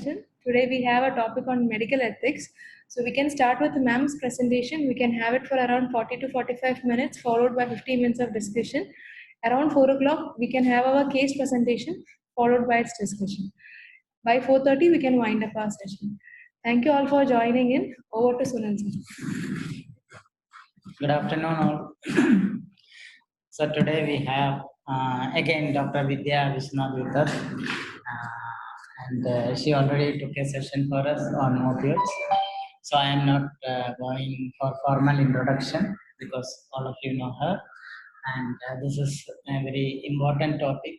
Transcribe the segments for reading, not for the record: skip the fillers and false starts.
session. Today we have a topic on medical ethics. So we can start with ma'am's presentation. We can have it for around 40 to 45 minutes, followed by 15 minutes of discussion. Around 4 o'clock, we can have our case presentation, followed by its discussion. By 4:30, we can wind up our session. Thank you all for joining in. Over to Sunil sir. Good afternoon all. So today we have again Dr. Vidya Viswanath with us, and she already took a session for us on opioids. So I am not going for formal introduction because all of you know her, and this is a very important topic,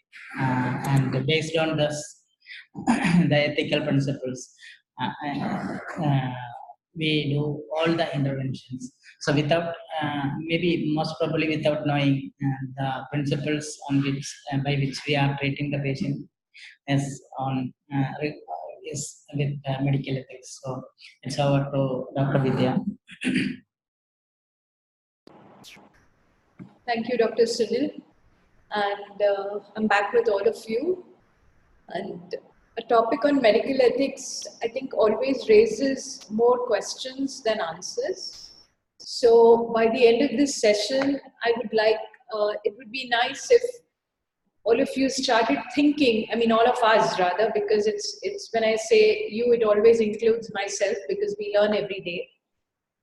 and based on this the ethical principles. We do all the interventions. So without, maybe most probably without knowing the principles on which, by which we are treating the patient is on, is with medical ethics. So it's over to Dr. Vidya. Thank you, Dr. Sunil. And I'm back with all of you. And a topic on medical ethics, I think, always raises more questions than answers. So by the end of this session, I would like, it would be nice if all of you started thinking, I mean, all of us rather, because it's when I say you, it always includes myself because we learn every day.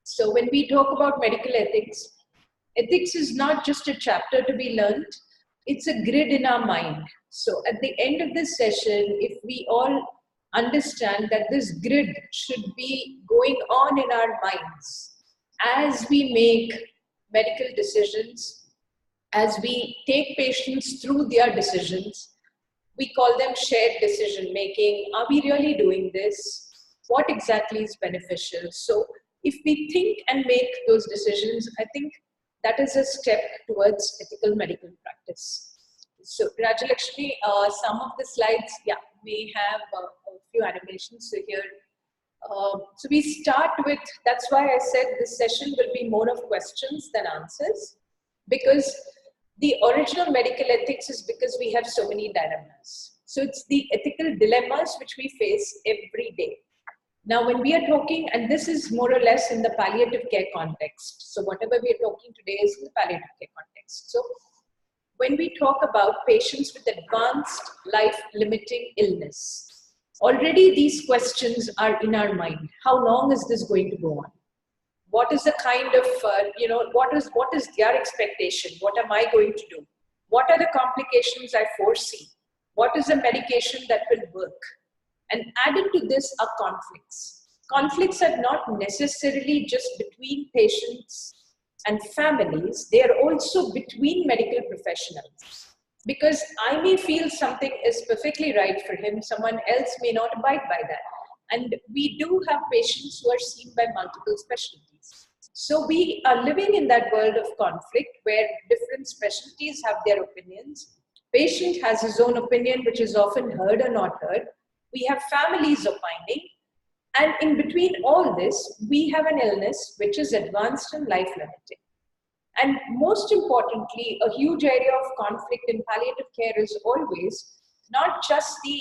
So when we talk about medical ethics, ethics is not just a chapter to be learned, it's a grid in our mind. So at the end of this session, if we all understand that this grid should be going on in our minds as we make medical decisions, as we take patients through their decisions, we call them shared decision making. Are we really doing this? What exactly is beneficial? So if we think and make those decisions, I think that is a step towards ethical medical practice. So Rajalakshmi, some of the slides, yeah, we have a few animations here. So we start with, that's why I said this session will be more of questions than answers, because the original medical ethics is because we have so many dilemmas. So it's the ethical dilemmas which we face every day. Now, when we are talking, and this is more or less in the palliative care context. So whatever we are talking today is in the palliative care context. So when we talk about patients with advanced life-limiting illness, already these questions are in our mind. How long is this going to go on? What is the kind of, what is their expectation? What am I going to do? What are the complications I foresee? What is the medication that will work? And added to this are conflicts. Conflicts are not necessarily just between patients and families, they are also between medical professionals. Because I may feel something is perfectly right for him, someone else may not abide by that. And we do have patients who are seen by multiple specialties. So we are living in that world of conflict where different specialties have their opinions. Patient has his own opinion, which is often heard or not heard. We have families opining. And in between all this, we have an illness which is advanced and life-limiting. And most importantly, a huge area of conflict in palliative care is always not just the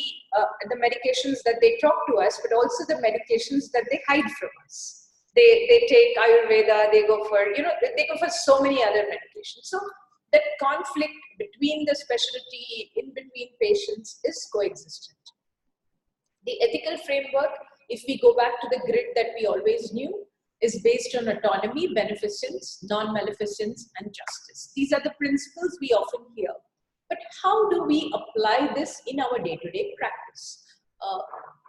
medications that they talk to us, but also the medications that they hide from us. They take Ayurveda, they go for so many other medications. So that conflict between the specialty, in between patients, is coexistent. The ethical framework, if we go back to the grid that we always knew, is based on autonomy, beneficence, non-maleficence, and justice. These are the principles we often hear. But how do we apply this in our day-to-day practice?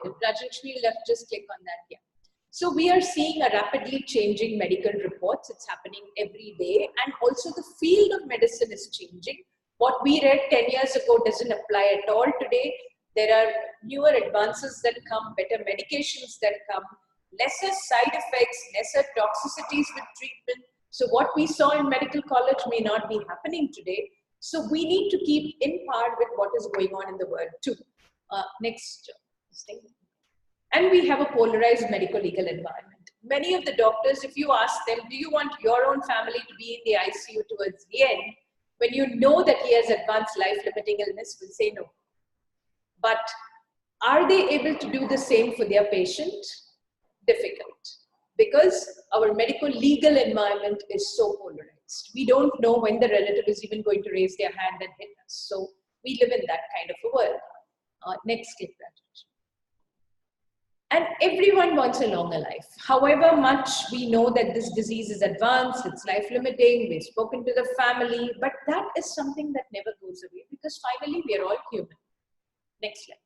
Rajalakshmi, let's just click on that here. So we are seeing a rapidly changing medical reports. It's happening every day. And also the field of medicine is changing. What we read 10 years ago doesn't apply at all today. There are newer advances that come, better medications that come, lesser side effects, lesser toxicities with treatment. So what we saw in medical college may not be happening today. So we need to keep in par with what is going on in the world too. Next thing. And we have a polarized medical legal environment. Many of the doctors, if you ask them, do you want your own family to be in the ICU towards the end, when you know that he has advanced life-limiting illness, will say no. But Are they able to do the same for their patient? Difficult, because our medical legal environment is so polarized. We don't know when the relative is even going to raise their hand and hit us. So we live in that kind of a world. Next clip, Rajesh. And everyone wants a longer life. However much we know that this disease is advanced, it's life-limiting, we've spoken to the family, but that is something that never goes away, because finally we are all human. Next slide.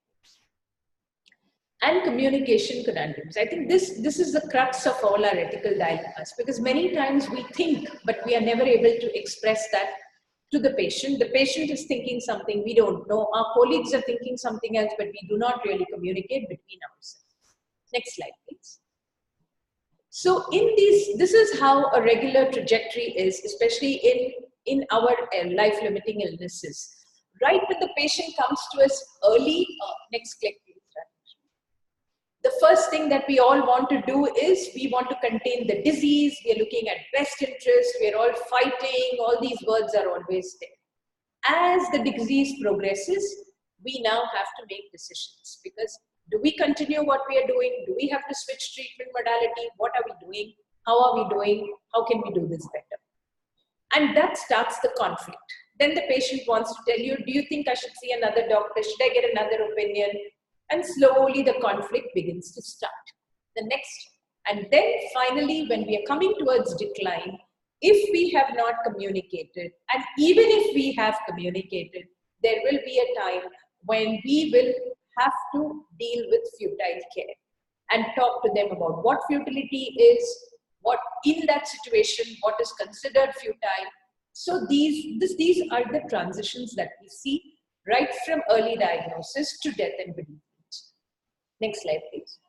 And communication conundrums. I think this is the crux of all our ethical dilemmas, because many times we think, but we are never able to express that to the patient. The patient is thinking something we don't know. Our colleagues are thinking something else, but we do not really communicate between ourselves. Next slide, please. So this is how a regular trajectory is, especially in our life-limiting illnesses. Right when the patient comes to us early, next click, please. The first thing that we all want to do is we want to contain the disease. We are looking at best interest. We are all fighting. All these words are always there. As the disease progresses, we now have to make decisions, because do we continue what we are doing? Do we have to switch treatment modality? What are we doing? How are we doing? How can we do this better? And that starts the conflict. Then the patient wants to tell you, do you think I should see another doctor? Should I get another opinion? And slowly the conflict begins to start. The next, and then finally, when we are coming towards decline, if we have not communicated, and even if we have communicated, there will be a time when we will have to deal with futile care and talk to them about what futility is, what in that situation, what is considered futile. So these are the transitions that we see right from early diagnosis to death and bereavement. Next slide, please.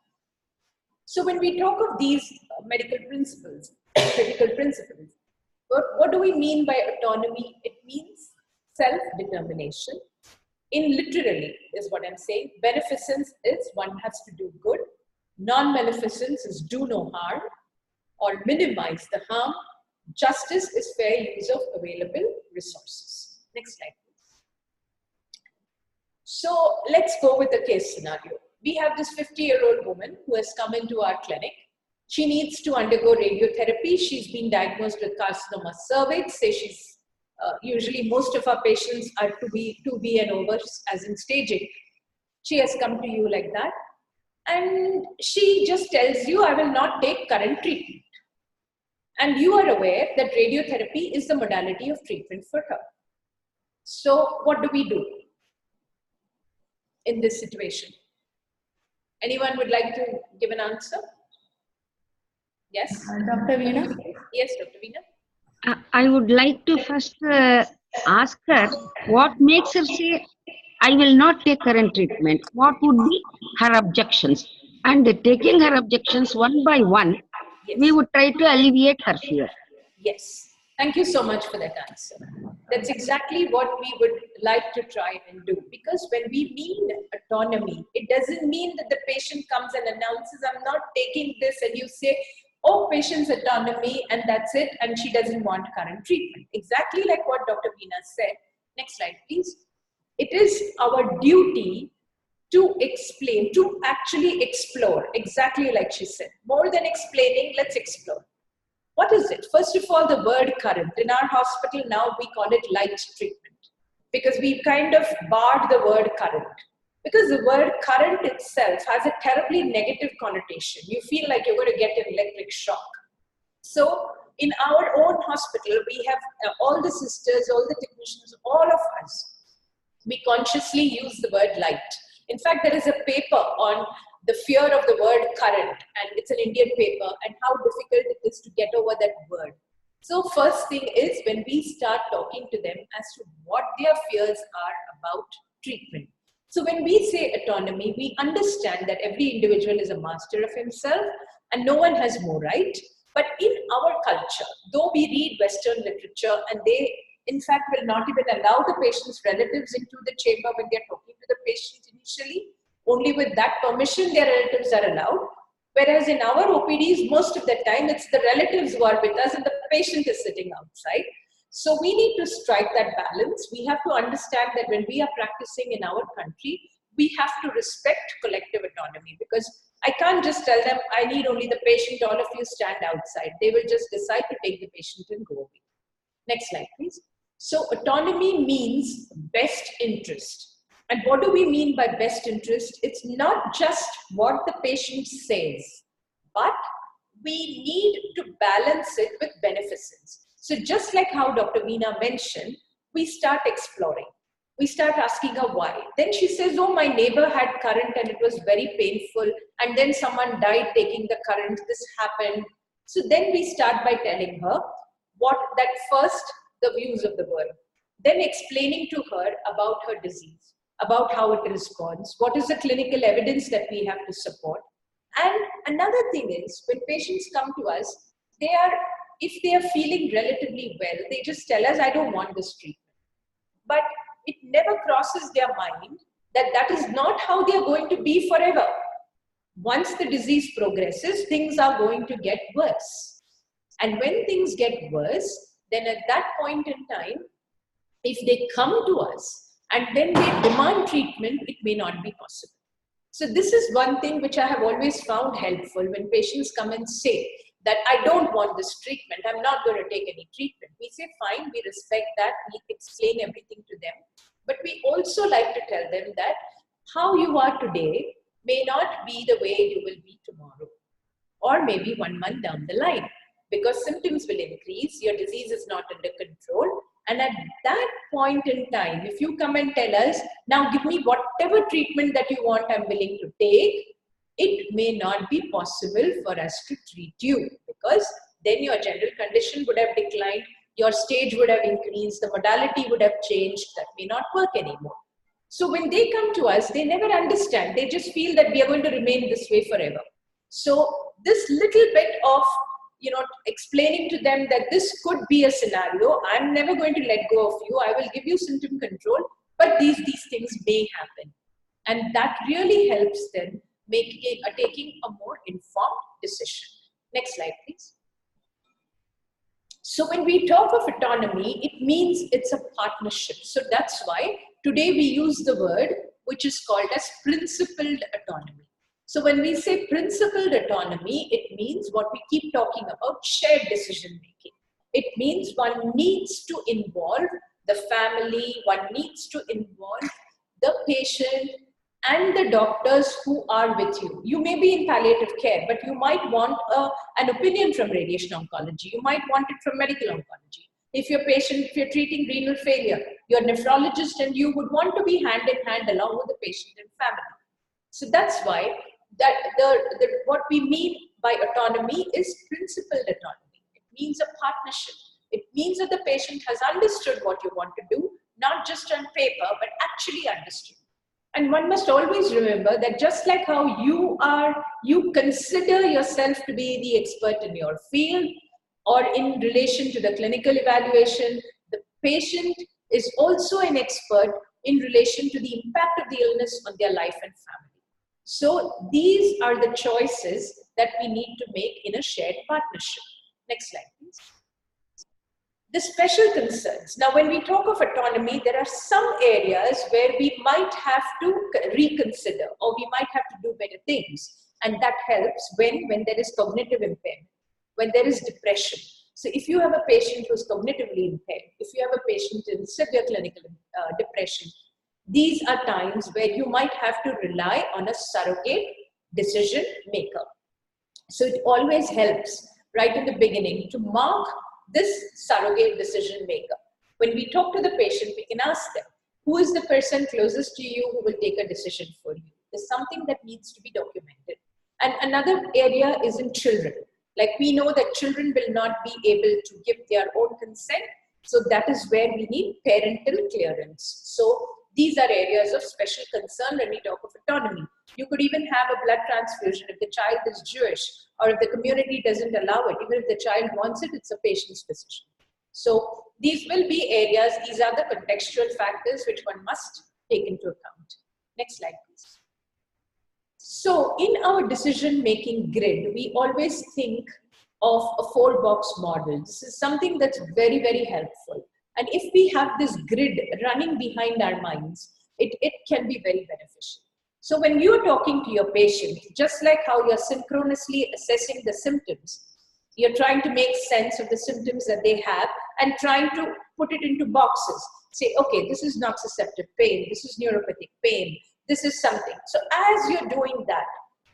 So when we talk of these medical principles, what do we mean by autonomy? It means self-determination. In literally is what I'm saying. Beneficence is one has to do good. Non-maleficence is do no harm or minimize the harm. Justice is fair use of available resources. Next slide, please. So let's go with the case scenario. We have this 50-year-old woman who has come into our clinic. She needs to undergo radiotherapy. She's been diagnosed with carcinoma cervix. Say she's usually most of our patients are 2B and over, as in staging. She has come to you like that. And she just tells you, I will not take current treatment. And you are aware that radiotherapy is the modality of treatment for her. So what do we do in this situation? Anyone would like to give an answer? Yes? Dr. Veena? Yes, Dr. Veena? I would like to first ask her what makes her say, I will not take current treatment. What would be her objections? And taking her objections one by one, Yes. we would try to alleviate her fear. Yes. Thank you so much for that answer. That's exactly what we would like to try and do. Because when we mean autonomy, it doesn't mean that the patient comes and announces, I'm not taking this, and you say, oh, patient's autonomy, and that's it, and she doesn't want current treatment. Exactly like what Dr. Veena said. Next slide, please. It is our duty to explain, to actually explore, exactly like she said. More than explaining, let's explore. What is it? First of all, the word current. In our hospital now, we call it light treatment, because we kind of barred the word current. Because the word current itself has a terribly negative connotation. You feel like you're going to get an electric shock. So in our own hospital, we have all the sisters, all the technicians, all of us, we consciously use the word light. In fact, there is a paper on the fear of the word current, and it's an Indian paper, and how difficult it is to get over that word. So first thing is, when we start talking to them as to what their fears are about treatment. So when we say autonomy, we understand that every individual is a master of himself and no one has more right. But in our culture, though we read Western literature and they in fact will not even allow the patient's relatives into the chamber when they're talking to the patient initially, only with that permission their relatives are allowed. Whereas in our OPDs, most of the time it's the relatives who are with us and the patient is sitting outside. So we need to strike that balance. We have to understand that when we are practicing in our country, we have to respect collective autonomy, because I can't just tell them, I need only the patient, all of you stand outside. They will just decide to take the patient and go away. Next slide, please. So autonomy means best interest. And what do we mean by best interest? It's not just what the patient says, but we need to balance it with beneficence. So just like how Dr. Veena mentioned, we start exploring. We start asking her why. Then she says, oh, my neighbor had current and it was very painful. And then someone died taking the current. This happened. So then we start by telling her the views of the world. Then explaining to her about her disease, about how it responds, what is the clinical evidence that we have to support. And another thing is, when patients come to us, if they are feeling relatively well, they just tell us, I don't want this treatment. But it never crosses their mind that that is not how they are going to be forever. Once the disease progresses, things are going to get worse. And when things get worse, then at that point in time, if they come to us and then they demand treatment, it may not be possible. So this is one thing which I have always found helpful when patients come and say that I don't want this treatment, I'm not going to take any treatment. We say, fine, we respect that, we explain everything to them. But we also like to tell them that how you are today may not be the way you will be tomorrow, or maybe 1 month down the line, because symptoms will increase, your disease is not under control. And at that point in time, if you come and tell us, now give me whatever treatment that you want, I'm willing to take, it may not be possible for us to treat you, because then your general condition would have declined, your stage would have increased, the modality would have changed, that may not work anymore. So when they come to us, they never understand. They just feel that we are going to remain this way forever. So this little bit of, explaining to them that this could be a scenario, I'm never going to let go of you, I will give you symptom control, but these things may happen. And that really helps them taking a more informed decision. Next slide, please. So when we talk of autonomy, it means it's a partnership. So that's why today we use the word which is called as principled autonomy. So when we say principled autonomy, it means what we keep talking about, shared decision making. It means one needs to involve the family, one needs to involve the patient and the doctors who are with you. You may be in palliative care, but you might want an opinion from radiation oncology. You might want it from medical oncology. If you're treating renal failure, your nephrologist and you would want to be hand in hand along with the patient and family. So that's why what we mean by autonomy is principled autonomy. It means a partnership. It means that the patient has understood what you want to do, not just on paper, but actually understood. And one must always remember that just like how you consider yourself to be the expert in your field or in relation to the clinical evaluation, the patient is also an expert in relation to the impact of the illness on their life and family. So these are the choices that we need to make in a shared partnership. Next slide, please. The special concerns. Now, when we talk of autonomy, there are some areas where we might have to reconsider or we might have to do better things. And that helps when there is cognitive impairment, when there is depression. So if you have a patient who's cognitively impaired, if you have a patient in severe clinical depression, these are times where you might have to rely on a surrogate decision maker. So it always helps right in the beginning to mark this surrogate decision maker. When we talk to the patient, we can ask them, who is the person closest to you who will take a decision for you? There's something that needs to be documented. And another area is in children. Like we know that children will not be able to give their own consent. So that is where we need parental clearance. So these are areas of special concern when we talk of autonomy. You could even have a blood transfusion if the child is Jewish or if the community doesn't allow it. Even if the child wants it, it's a patient's decision. So these will be areas, these are the contextual factors which one must take into account. Next slide, please. So in our decision-making grid, we always think of a 4-box model. This is something that's very, very helpful. And if we have this grid running behind our minds, it can be very beneficial. So when you're talking to your patient, just like how you're synchronously assessing the symptoms, you're trying to make sense of the symptoms that they have and trying to put it into boxes. Say, okay, this is nociceptive pain, this is neuropathic pain, this is something. So as you're doing that,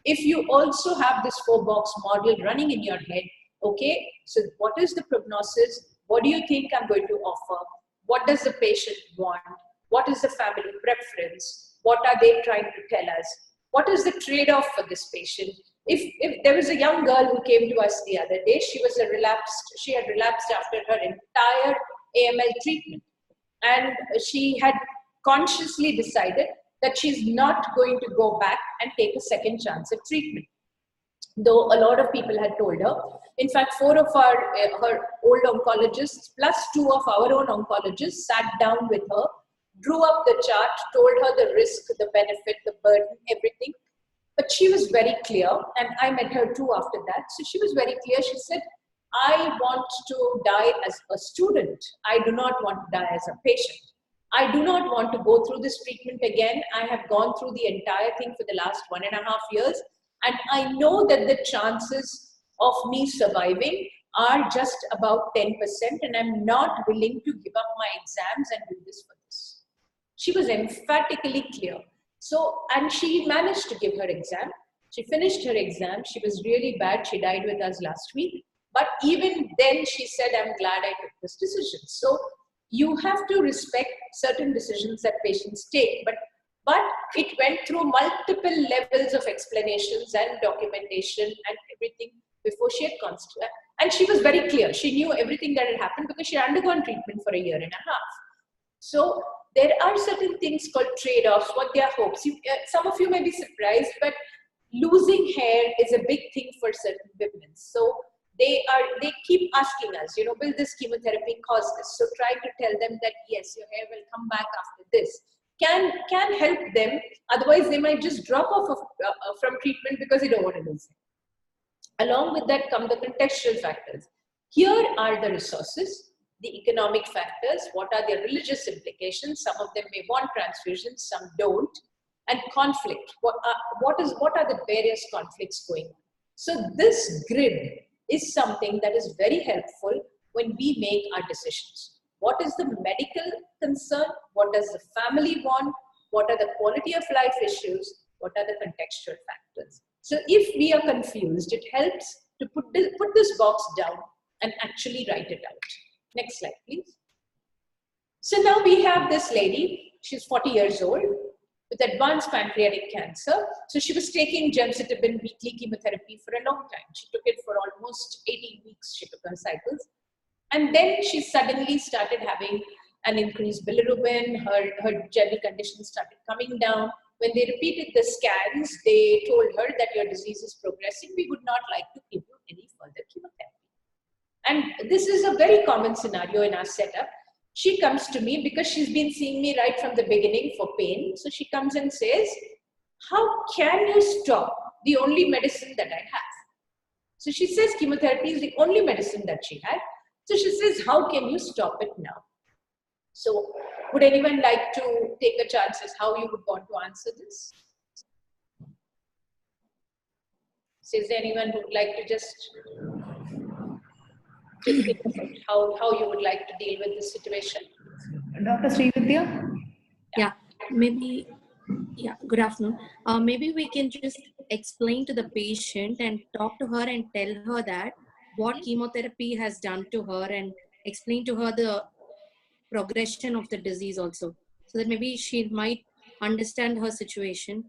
if you also have this 4-box model running in your head, okay, so what is the prognosis? What do you think I'm going to offer? What does the patient want? What is the family preference? What are they trying to tell us? What is the trade-off for this patient? If there was a young girl who came to us the other day, she had relapsed after her entire AML treatment. And she had consciously decided that she's not going to go back and take a second chance at treatment. Though a lot of people had told her. In fact, 4 of her old oncologists plus 2 of our own oncologists sat down with her, drew up the chart, told her the risk, the benefit, the burden, everything. But she was very clear, and I met her too after that. So she was very clear. She said, I want to die as a student. I do not want to die as a patient. I do not want to go through this treatment again. I have gone through the entire thing for the last 1.5 years. And I know that the chances of me surviving are just about 10%. And I'm not willing to give up my exams and do this for this. She was emphatically clear. So, and she managed to give her exam. She finished her exam. She was really bad. She died with us last week. But even then she said, I'm glad I took this decision. So you have to respect certain decisions that patients take. But it went through multiple levels of explanations and documentation and everything before she had constituted. And she was very clear. She knew everything that had happened because she had undergone treatment for 1.5 years. So there are certain things called trade-offs, what their hopes. Some of you may be surprised, but losing hair is a big thing for certain women. So they keep asking us, will this chemotherapy cause this? So try to tell them that yes, your hair will come back after this. Can help them. Otherwise, they might just drop off from treatment because they don't want to lose hair. Along with that come the contextual factors. Here are the resources, the economic factors, what are their religious implications. Some of them may want transfusions, some don't. And conflict, what are the various conflicts going on. So this grid is something that is very helpful when we make our decisions. What is the medical concern? What does the family want? What are the quality of life issues? What are the contextual factors? So if we are confused, it helps to put this box down and actually write it out. Next slide, please. So now we have this lady, she's 40 years old with advanced pancreatic cancer. So she was taking gemcitabine weekly chemotherapy for a long time. She took it for almost 18 weeks, she took her cycles. And then she suddenly started having an increased bilirubin, her general condition started coming down. When they repeated the scans, they told her that your disease is progressing. We would not like to give you any further chemotherapy. And this is a very common scenario in our setup. She comes to me because she's been seeing me right from the beginning for pain. So she comes and says, how can you stop the only medicine that I have? So she says chemotherapy is the only medicine that she had. So she says, how can you stop it now? So would anyone like to take a chance as how you would want to answer this? So is there anyone who would like to just think about how you would like to deal with this situation? Dr. Srividya? Yeah, maybe, yeah, good afternoon. Maybe we can just explain to the patient and talk to her and tell her that what chemotherapy has done to her and explain to her the progression of the disease also. So that maybe she might understand her situation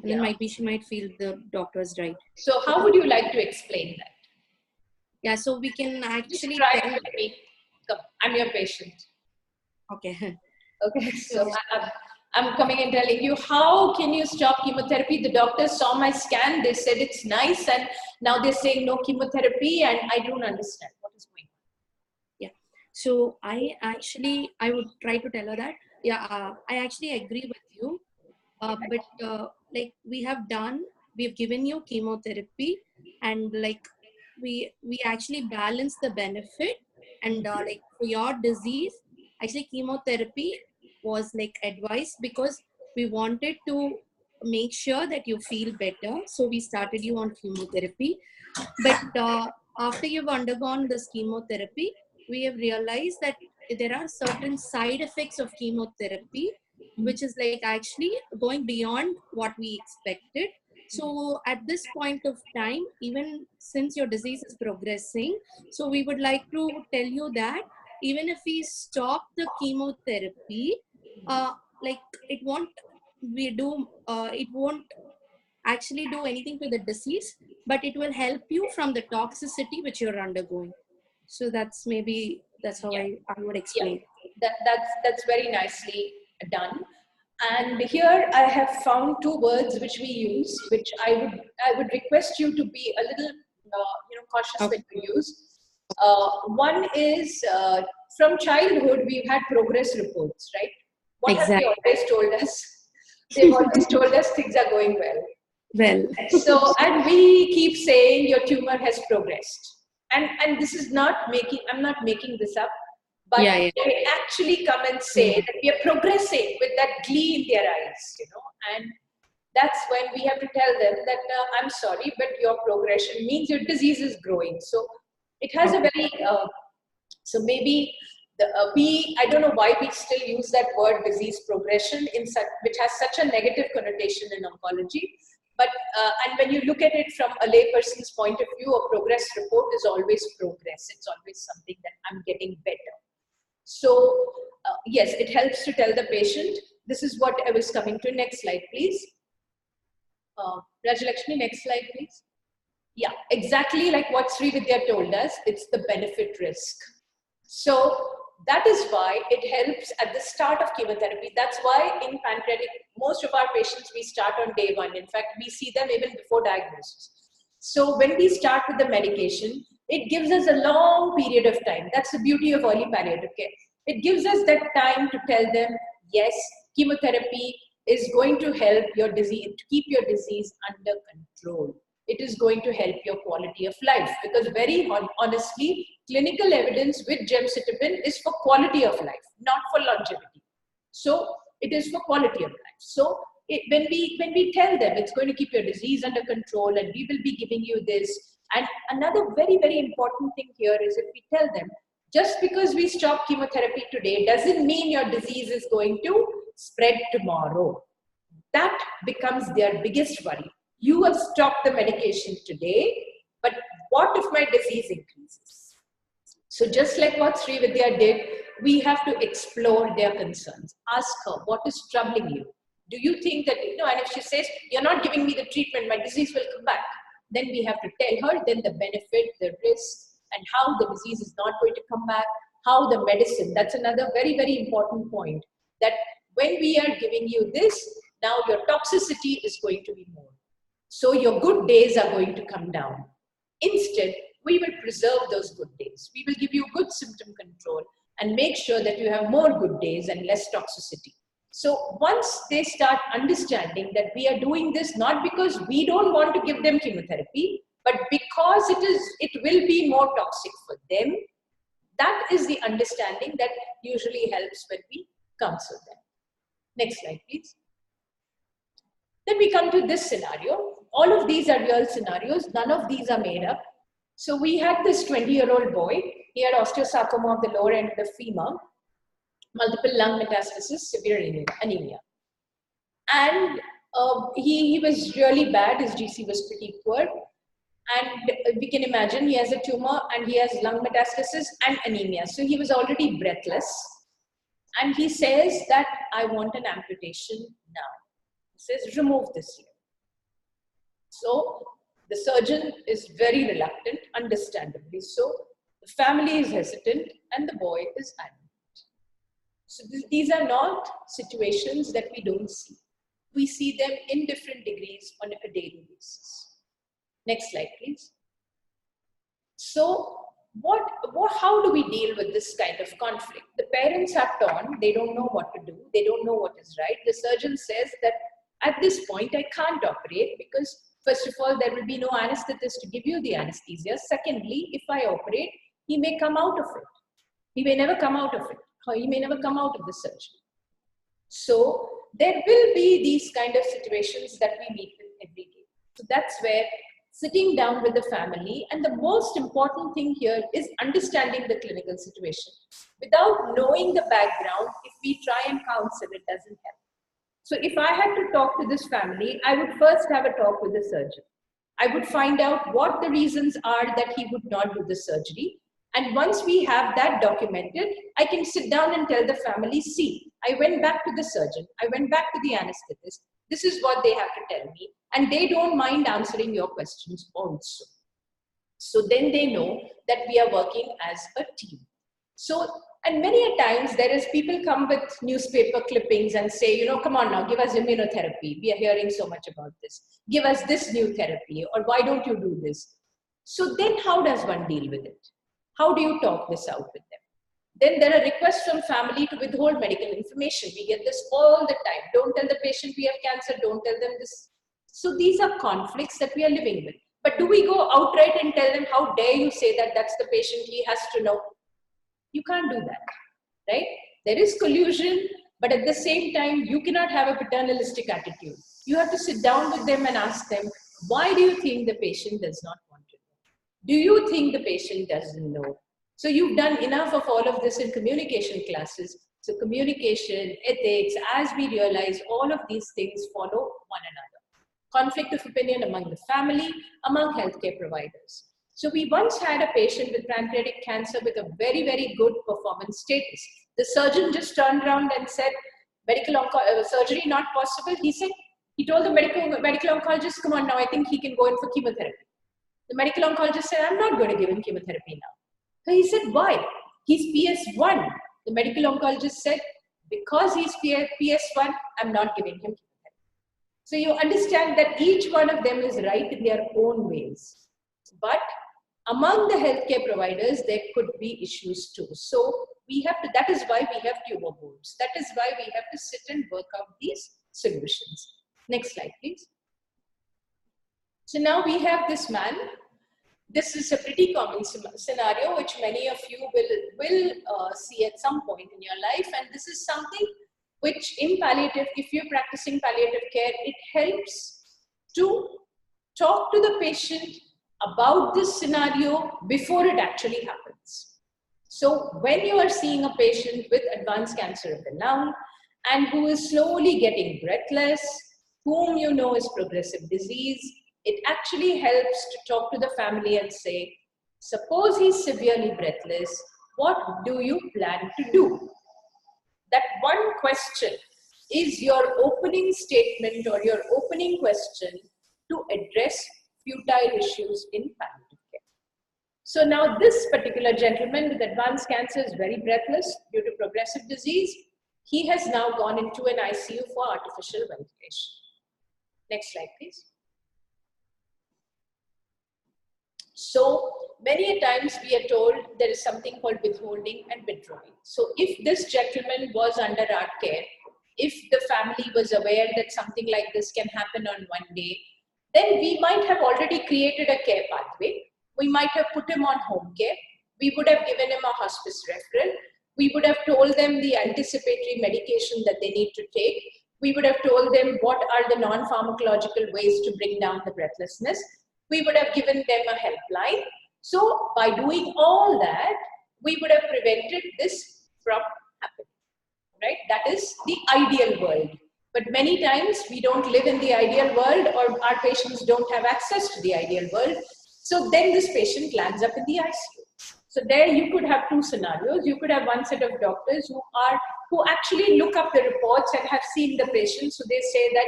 and then she might feel the doctor's right. So how would you like to explain that? Yeah, so we can actually just try with me. Come, I'm your patient. Okay. Okay, so I'm coming and telling you, how can you stop chemotherapy? The doctors saw my scan, they said it's nice, and now they're saying no chemotherapy, and I don't understand what is going on. Yeah, so I would try to tell her that, yeah, I actually agree with you, but like we've given you chemotherapy, and like we actually balance the benefit, and like for your disease, actually chemotherapy was like advised because we wanted to make sure that you feel better. So we started you on chemotherapy. But after you've undergone this chemotherapy, we have realized that there are certain side effects of chemotherapy, which is like actually going beyond what we expected. So at this point of time, even since your disease is progressing, so we would like to tell you that even if we stop the chemotherapy, like it won't it won't actually do anything to the disease, but it will help you from the toxicity which you're undergoing. So that's how I would explain. That's very nicely done. And here I have found two words which we use, which I would request you to be a little cautious when you use. One is from childhood we've had progress reports, right? What have they always told us? They've always told us things are going well. Well, so, and we keep saying your tumor has progressed. And this is not making, I'm not making this up, but they actually come and say that we are progressing with that glee in their eyes, and that's when we have to tell them that I'm sorry, but your progression means your disease is growing. So it has a very, so maybe I don't know why we still use that word disease progression which has such a negative connotation in oncology. But, and when you look at it from a layperson's point of view, a progress report is always progress. It's always something that I'm getting better. So, yes, it helps to tell the patient, this is what I was coming to. Next slide, please. Rajalakshmi, next slide, please. Yeah, exactly like what Sri Vidya told us, it's the benefit risk. So, that is why it helps at the start of chemotherapy. That's why in pancreatic, most of our patients, we start on day one. In fact, we see them even before diagnosis. So when we start with the medication, it gives us a long period of time. That's the beauty of early palliative care. It gives us that time to tell them, yes, chemotherapy is going to help your disease, to keep your disease under control. It is going to help your quality of life, because very honestly, clinical evidence with gemcitabine is for quality of life, not for longevity. So it is for quality of life. So when we tell them it's going to keep your disease under control and we will be giving you this. And another very, very important thing here is if we tell them, just because we stop chemotherapy today doesn't mean your disease is going to spread tomorrow. That becomes their biggest worry. You have stopped the medication today, but what if my disease increases? So just like what Sri Vidya did, we have to explore their concerns. Ask her, what is troubling you? Do you think that, and if she says, you're not giving me the treatment, my disease will come back. Then we have to tell her then the benefit, the risk, and how the disease is not going to come back, how the medicine, that's another very, very important point, that when we are giving you this, now your toxicity is going to be more. So your good days are going to come down. Instead, we will preserve those good days. We will give you good symptom control and make sure that you have more good days and less toxicity. So once they start understanding that we are doing this not because we don't want to give them chemotherapy, but because it will be more toxic for them, that is the understanding that usually helps when we counsel them. Next slide, please. Then we come to this scenario. All of these are real scenarios. None of these are made up. So we had this 20-year-old boy. He had osteosarcoma of the lower end of the femur, multiple lung metastasis, severe anemia. And he was really bad. His GC was pretty poor. And we can imagine he has a tumor and he has lung metastasis and anemia. So he was already breathless. And he says that I want an amputation now. He says, remove this here. So the surgeon is very reluctant, understandably so. The family is hesitant and the boy is adamant. So these are not situations that we don't see. We see them in different degrees on a daily basis. Next slide, please. So how do we deal with this kind of conflict? The parents are torn. They don't know what to do. They don't know what is right. The surgeon says that at this point, I can't operate because first of all, there will be no anesthetist to give you the anesthesia. Secondly, if I operate, he may come out of it. He may never come out of it. He may never come out of the surgery. So there will be these kind of situations that we meet with every day. So that's where sitting down with the family, and the most important thing here is understanding the clinical situation. Without knowing the background, if we try and counsel, it doesn't help. So if I had to talk to this family, I would first have a talk with the surgeon. I would find out what the reasons are that he would not do the surgery. And once we have that documented, I can sit down and tell the family, see, I went back to the surgeon, I went back to the anesthetist, this is what they have to tell me, and they don't mind answering your questions also. So then they know that we are working as a team. So, and many a times there is people come with newspaper clippings and say, you know, come on now, give us immunotherapy. We are hearing so much about this. Give us this new therapy, or why don't you do this? So then how does one deal with it? How do you talk this out with them? Then there are requests from family to withhold medical information. We get this all the time. Don't tell the patient we have cancer. Don't tell them this. So these are conflicts that we are living with. But do we go outright and tell them, how dare you say that that's the patient, he has to know? You can't do that, right? There is collusion, but at the same time, you cannot have a paternalistic attitude. You have to sit down with them and ask them, why do you think the patient does not want to know? Do you think the patient doesn't know? So you've done enough of all of this in communication classes. So communication, ethics, as we realize, all of these things follow one another. Conflict of opinion among the family, among healthcare providers. So we once had a patient with pancreatic cancer with a very, very good performance status. The surgeon just turned around and said, surgery not possible. He told the medical oncologist, come on now, I think he can go in for chemotherapy. The medical oncologist said, I'm not going to give him chemotherapy now. So he said, why? He's PS1. The medical oncologist said, because he's PS1, I'm not giving him chemotherapy. So you understand that each one of them is right in their own ways. But among the healthcare providers, there could be issues too. So we have to, that is why we have tumor boards. That is why we have to sit and work out these solutions. Next slide, please. So now we have this man. This is a pretty common scenario, which many of you will see at some point in your life. And this is something which in palliative, if you're practicing palliative care, it helps to talk to the patient about this scenario before it actually happens. So when you are seeing a patient with advanced cancer of the lung and who is slowly getting breathless, whom you know is progressive disease, it actually helps to talk to the family and say, suppose he's severely breathless, what do you plan to do? That one question is your opening statement or your opening question to address futile issues in palliative care. So now this particular gentleman with advanced cancer is very breathless due to progressive disease. He has now gone into an ICU for artificial ventilation. Next slide, please. So many a times we are told there is something called withholding and withdrawing. So if this gentleman was under our care, if the family was aware that something like this can happen on one day, then we might have already created a care pathway. We might have put him on home care. We would have given him a hospice referral. We would have told them the anticipatory medication that they need to take. We would have told them what are the non-pharmacological ways to bring down the breathlessness. We would have given them a helpline. So by doing all that, we would have prevented this from happening, right? That is the ideal world. But many times we don't live in the ideal world, or our patients don't have access to the ideal world. So then this patient lands up in the ICU. So there you could have two scenarios. You could have one set of doctors who actually look up the reports and have seen the patient. So they say that,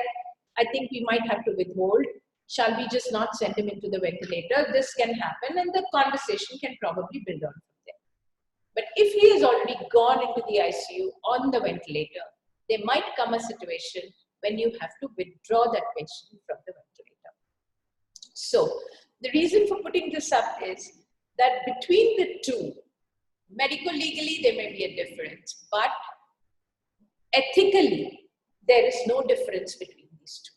I think we might have to withhold. Shall we just not send him into the ventilator? This can happen, and the conversation can probably build on from there. But if he has already gone into the ICU on the ventilator, there might come a situation when you have to withdraw that patient from the ventilator. So the reason for putting this up is that between the two, medico-legally there may be a difference, but ethically there is no difference between these two.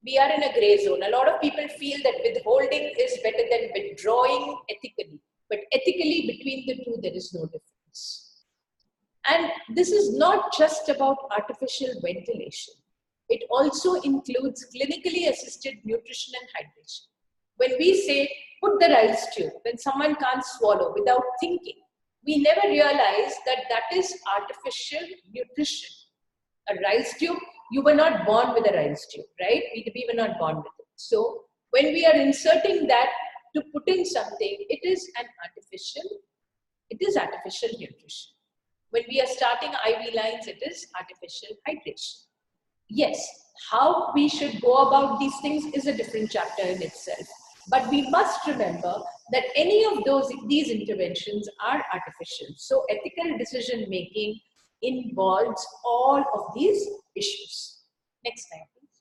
We are in a gray zone. A lot of people feel that withholding is better than withdrawing ethically, but ethically between the two there is no difference. And this is not just about artificial ventilation. It also includes clinically assisted nutrition and hydration. When we say put the rice tube, when someone can't swallow without thinking, we never realize that that is artificial nutrition. A rice tube, you were not born with a rice tube, right? We were not born with it. So when we are inserting that to put in something, it is artificial nutrition. When we are starting IV lines, it is artificial hydration. Yes, how we should go about these things is a different chapter in itself. But we must remember that any of these interventions are artificial. So ethical decision making involves all of these issues. Next slide, please.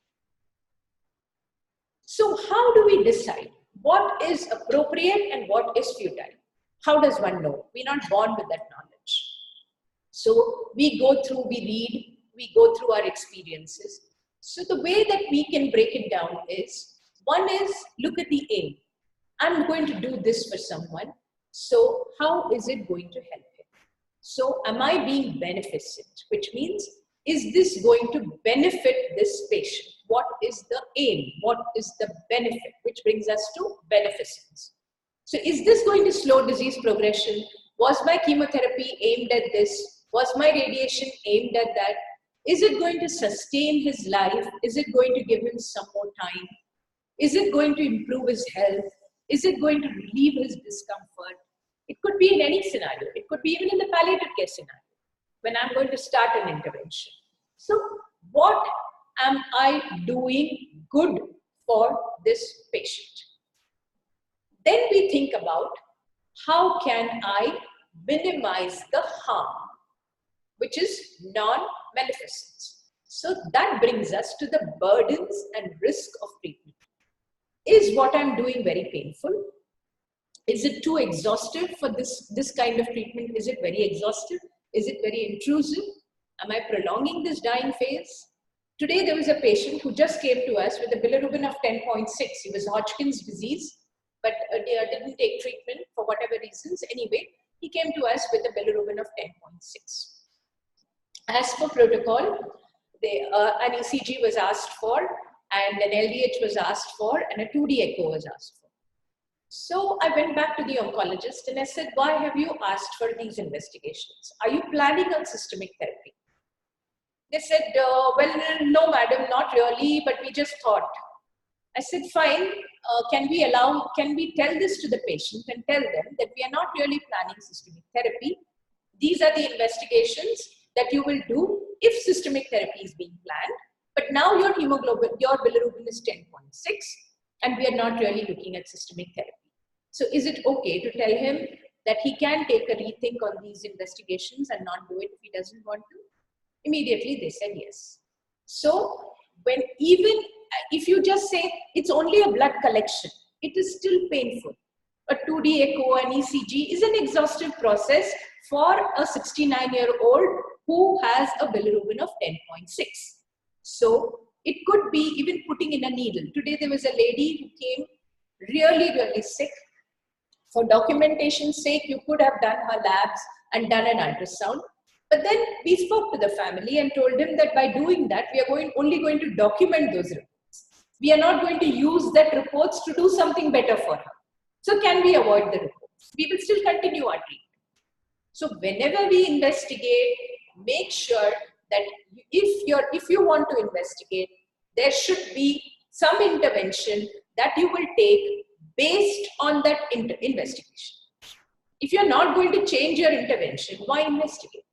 So how do we decide what is appropriate and what is futile? How does one know? We're not born with that knowledge. So we go through, we read, we go through our experiences. So the way that we can break it down is, one is look at the aim. I'm going to do this for someone. So how is it going to help him? So am I being beneficent? Which means, is this going to benefit this patient? What is the aim? What is the benefit? Which brings us to beneficence. So is this going to slow disease progression? Was my chemotherapy aimed at this? Was my radiation aimed at that? Is it going to sustain his life? Is it going to give him some more time? Is it going to improve his health? Is it going to relieve his discomfort? It could be in any scenario. It could be even in the palliative care scenario when I'm going to start an intervention. So what am I doing good for this patient? Then we think about how can I minimize the harm, which is non-maleficence. So that brings us to the burdens and risk of treatment. Is what I'm doing very painful? Is it too exhaustive for this kind of treatment? Is it very exhaustive? Is it very intrusive? Am I prolonging this dying phase? Today there was a patient who just came to us with a bilirubin of 10.6. He was Hodgkin's disease, but didn't take treatment for whatever reasons. Anyway, he came to us with a bilirubin of 10.6. As per protocol, an ECG was asked for, and an LDH was asked for, and a 2D echo was asked for. So I went back to the oncologist and I said, why have you asked for these investigations? Are you planning on systemic therapy? They said, well, no, madam, not really, but we just thought. I said, fine, can we tell this to the patient and tell them that we are not really planning systemic therapy. These are the investigations that you will do if systemic therapy is being planned. But now your hemoglobin, your bilirubin is 10.6, and we are not really looking at systemic therapy. So is it okay to tell him that he can take a rethink on these investigations and not do it if he doesn't want to? Immediately they said yes. So when even if you just say it's only a blood collection, it is still painful. A 2D echo, an ECG is an exhaustive process for a 69-year-old who has a bilirubin of 10.6. So it could be even putting in a needle. Today there was a lady who came really sick. For documentation's sake, you could have done her labs and done an ultrasound. But then we spoke to the family and told him that by doing that, we are only going to document those reports. We are not going to use that reports to do something better for her. So can we avoid the reports? We will still continue our treatment. So whenever we investigate, make sure that if you want to investigate, there should be some intervention that you will take based on that investigation. If you're not going to change your intervention, why investigate?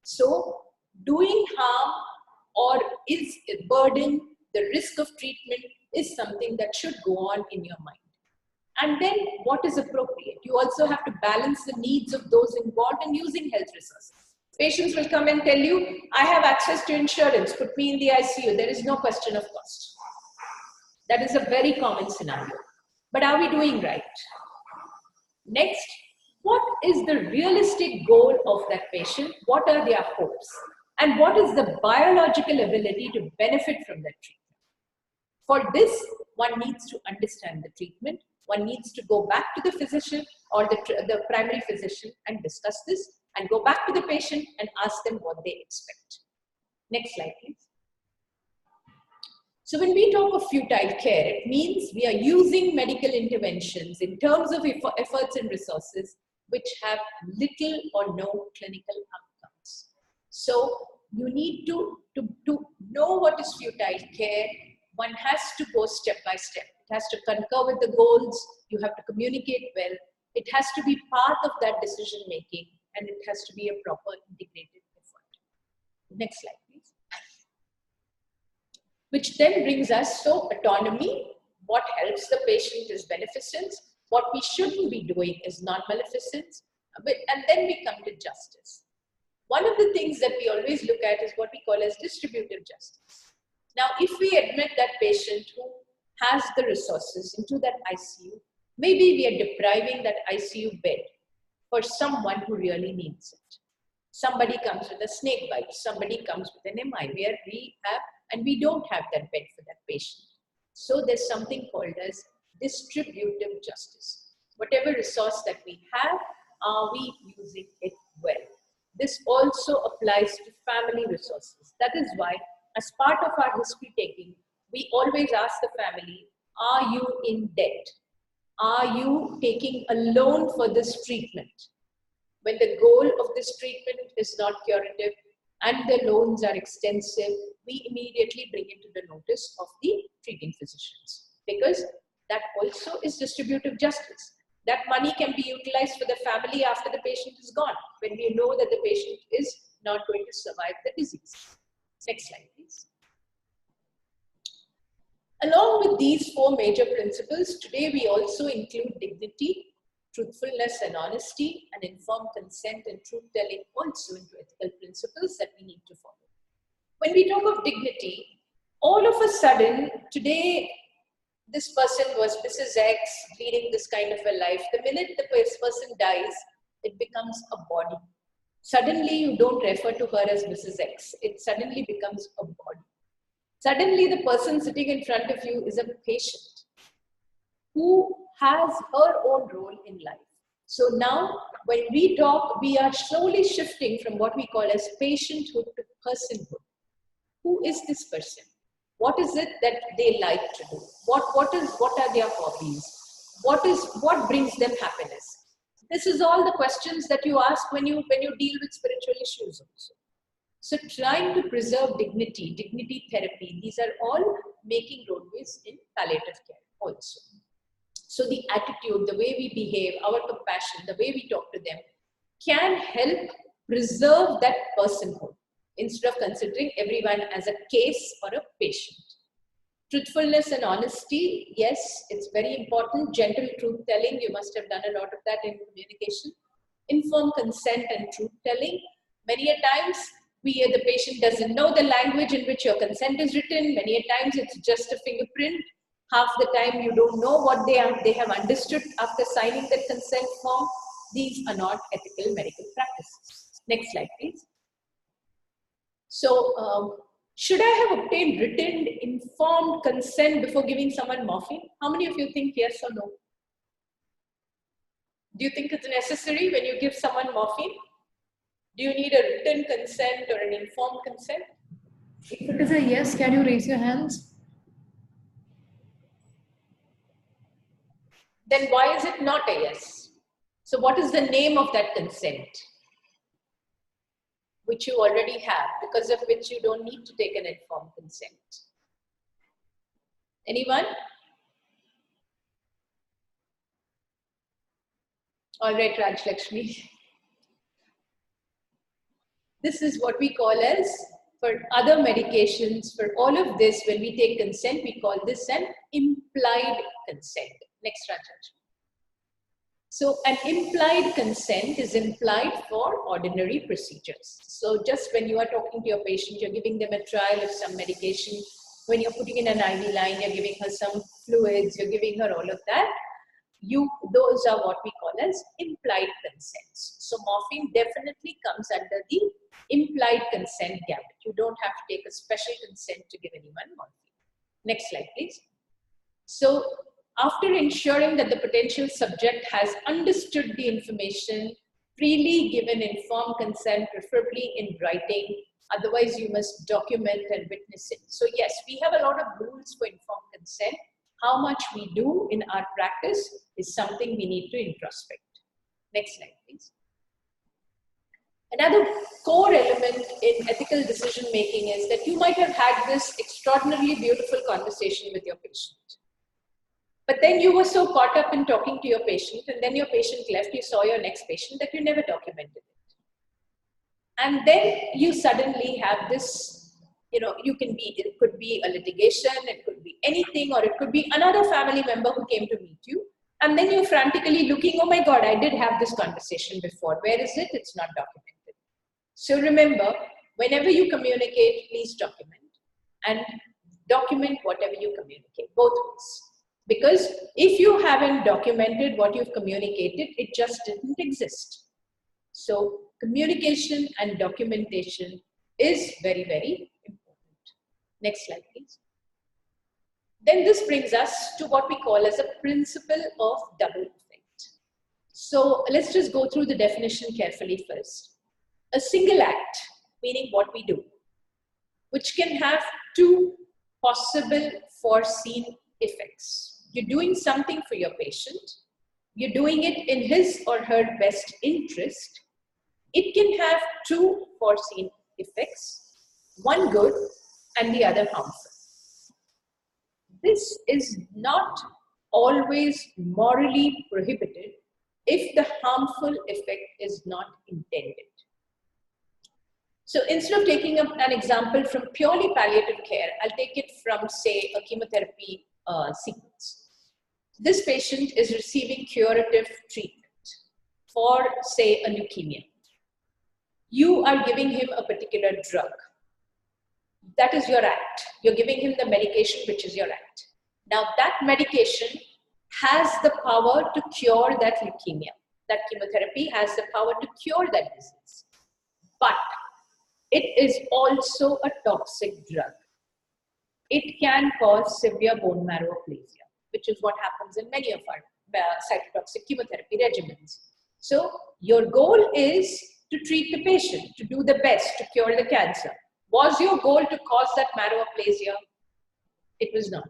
So doing harm or is a burden, the risk of treatment is something that should go on in your mind. And then what is appropriate? You also have to balance the needs of those involved in using health resources. Patients will come and tell you, I have access to insurance, put me in the ICU. There is no question of cost. That is a very common scenario. But are we doing right? Next, what is the realistic goal of that patient? What are their hopes? And what is the biological ability to benefit from that treatment? For this, one needs to understand the treatment. One needs to go back to the physician or the primary physician and discuss this, and go back to the patient and ask them what they expect. Next slide, please. So when we talk of futile care, it means we are using medical interventions in terms of efforts and resources which have little or no clinical outcomes. So you need to know what is futile care. One has to go step by step. It has to concur with the goals. You have to communicate well. It has to be part of that decision making, and it has to be a proper integrated effort. Next slide, please. Which then brings us, so autonomy, what helps the patient is beneficence, what we shouldn't be doing is non-maleficence, and then we come to justice. One of the things that we always look at is what we call as distributive justice. Now, if we admit that patient who has the resources into that ICU, maybe we are depriving that ICU bed for someone who really needs it. Somebody comes with a snake bite, somebody comes with an MI where we have, and we don't have that bed for that patient. So there's something called as distributive justice. Whatever resource that we have, are we using it well? This also applies to family resources. That is why, as part of our history taking, we always ask the family, are you in debt? Are you taking a loan for this treatment? When the goal of this treatment is not curative and the loans are extensive, we immediately bring it to the notice of the treating physicians, because that also is distributive justice. That money can be utilized for the family after the patient is gone, when we know that the patient is not going to survive the disease. Next slide, please. Along with these four major principles, today we also include dignity, truthfulness and honesty, and informed consent and truth-telling also into ethical principles that we need to follow. When we talk of dignity, all of a sudden, today, this person was Mrs. X, leading this kind of a life. The minute the person dies, it becomes a body. Suddenly, you don't refer to her as Mrs. X. It suddenly becomes a body. Suddenly, the person sitting in front of you is a patient who has her own role in life. So now, when we talk, we are slowly shifting from what we call as patienthood to personhood. Who is this person? What is it that they like to do? What are their hobbies? What brings them happiness? This is all the questions that you ask when you deal with spiritual issues also. So trying to preserve dignity therapy, these are all making roadways in palliative care also. So the attitude, the way we behave, our compassion, the way we talk to them can help preserve that personhood instead of considering everyone as a case or a patient. Truthfulness and honesty, yes, it's very important. Gentle truth-telling, you must have done a lot of that in communication. Informed consent and truth-telling. Many a times, the patient doesn't know the language in which your consent is written. Many a times, it's just a fingerprint. Half the time, you don't know what they have understood after signing that consent form. These are not ethical medical practices. Next slide, please. So, should I have obtained written informed consent before giving someone morphine? How many of you think yes or no? Do you think it's necessary when you give someone morphine? Do you need a written consent or an informed consent? If it is a yes, can you raise your hands? Then why is it not a yes? So what is the name of that consent? Which you already have, because of which you don't need to take an informed consent. Anyone? All right, Raj Lakshmi. This is what we call as, for other medications, for all of this, when we take consent, we call this an implied consent. Next, Raj Lakshmi. So an implied consent is implied for ordinary procedures. So just when you are talking to your patient, you're giving them a trial of some medication. When you're putting in an IV line, you're giving her some fluids, you're giving her all of that. Those are what we call as implied consents. So morphine definitely comes under the implied consent gambit. You don't have to take a special consent to give anyone morphine. Next slide, please. So after ensuring that the potential subject has understood the information, freely given informed consent, preferably in writing, Otherwise, you must document and witness it. So yes, we have a lot of rules for informed consent. How much we do in our practice is something we need to introspect. Next slide, please. Another core element in ethical decision making is that you might have had this extraordinarily beautiful conversation with your patient. But then you were so caught up in talking to your patient, and then your patient left, you saw your next patient, that you never documented it. And then you suddenly have this, it could be a litigation, it could be anything, or it could be another family member who came to meet you. And then you're frantically looking, oh my God, I did have this conversation before. Where is it? It's not documented. So remember, whenever you communicate, please document, and document whatever you communicate, both ways. Because if you haven't documented what you've communicated, it just didn't exist. So communication and documentation is very, very important. Next slide, please. Then this brings us to what we call as a principle of double effect. So let's just go through the definition carefully first. A single act, meaning what we do, which can have two possible foreseen effects. You're doing something for your patient. You're doing it in his or her best interest. It can have two foreseen effects, one good and the other harmful. This is not always morally prohibited if the harmful effect is not intended. So instead of taking up an example from purely palliative care, I'll take it from, say, a chemotherapy sequence. This patient is receiving curative treatment for, say, a leukemia. You are giving him a particular drug. That is your act. You're giving him the medication, which is your act. Now that medication has the power to cure that leukemia. That chemotherapy has the power to cure that disease. But it is also a toxic drug. It can cause severe bone marrow aplasia, which is what happens in many of our cytotoxic chemotherapy regimens. So your goal is to treat the patient, to do the best, to cure the cancer. Was your goal to cause that marrow aplasia? It was not.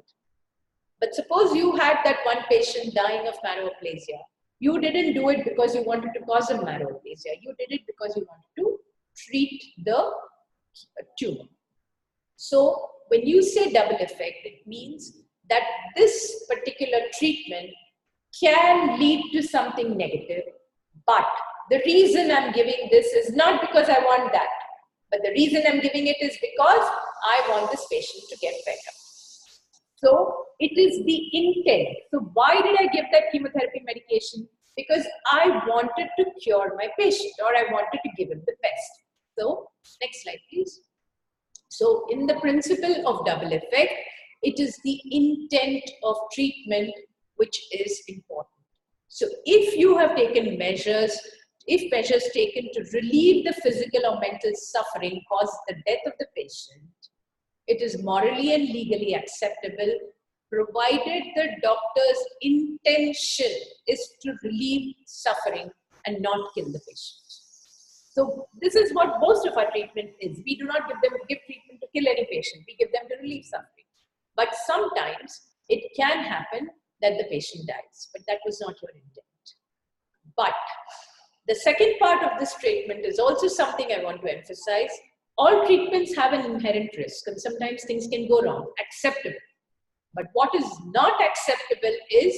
But suppose you had that one patient dying of marrow aplasia. You didn't do it because you wanted to cause a marrow aplasia. You did it because you wanted to treat the tumor. So when you say double effect, it means that this particular treatment can lead to something negative, but the reason I'm giving this is not because I want that, but the reason I'm giving it is because I want this patient to get better. So it is the intent. So why did I give that chemotherapy medication? Because I wanted to cure my patient, or I wanted to give him the best. So next slide, please. So in the principle of double effect, it is the intent of treatment which is important. So if you have taken measures, if measures taken to relieve the physical or mental suffering caused the death of the patient, it is morally and legally acceptable, provided the doctor's intention is to relieve suffering and not kill the patient. So this is what most of our treatment is. We do not give treatment to kill any patient. We give them to relieve suffering. But sometimes it can happen that the patient dies, but that was not your intent. But the second part of this treatment is also something I want to emphasize. All treatments have an inherent risk, and sometimes things can go wrong. Acceptable. But what is not acceptable is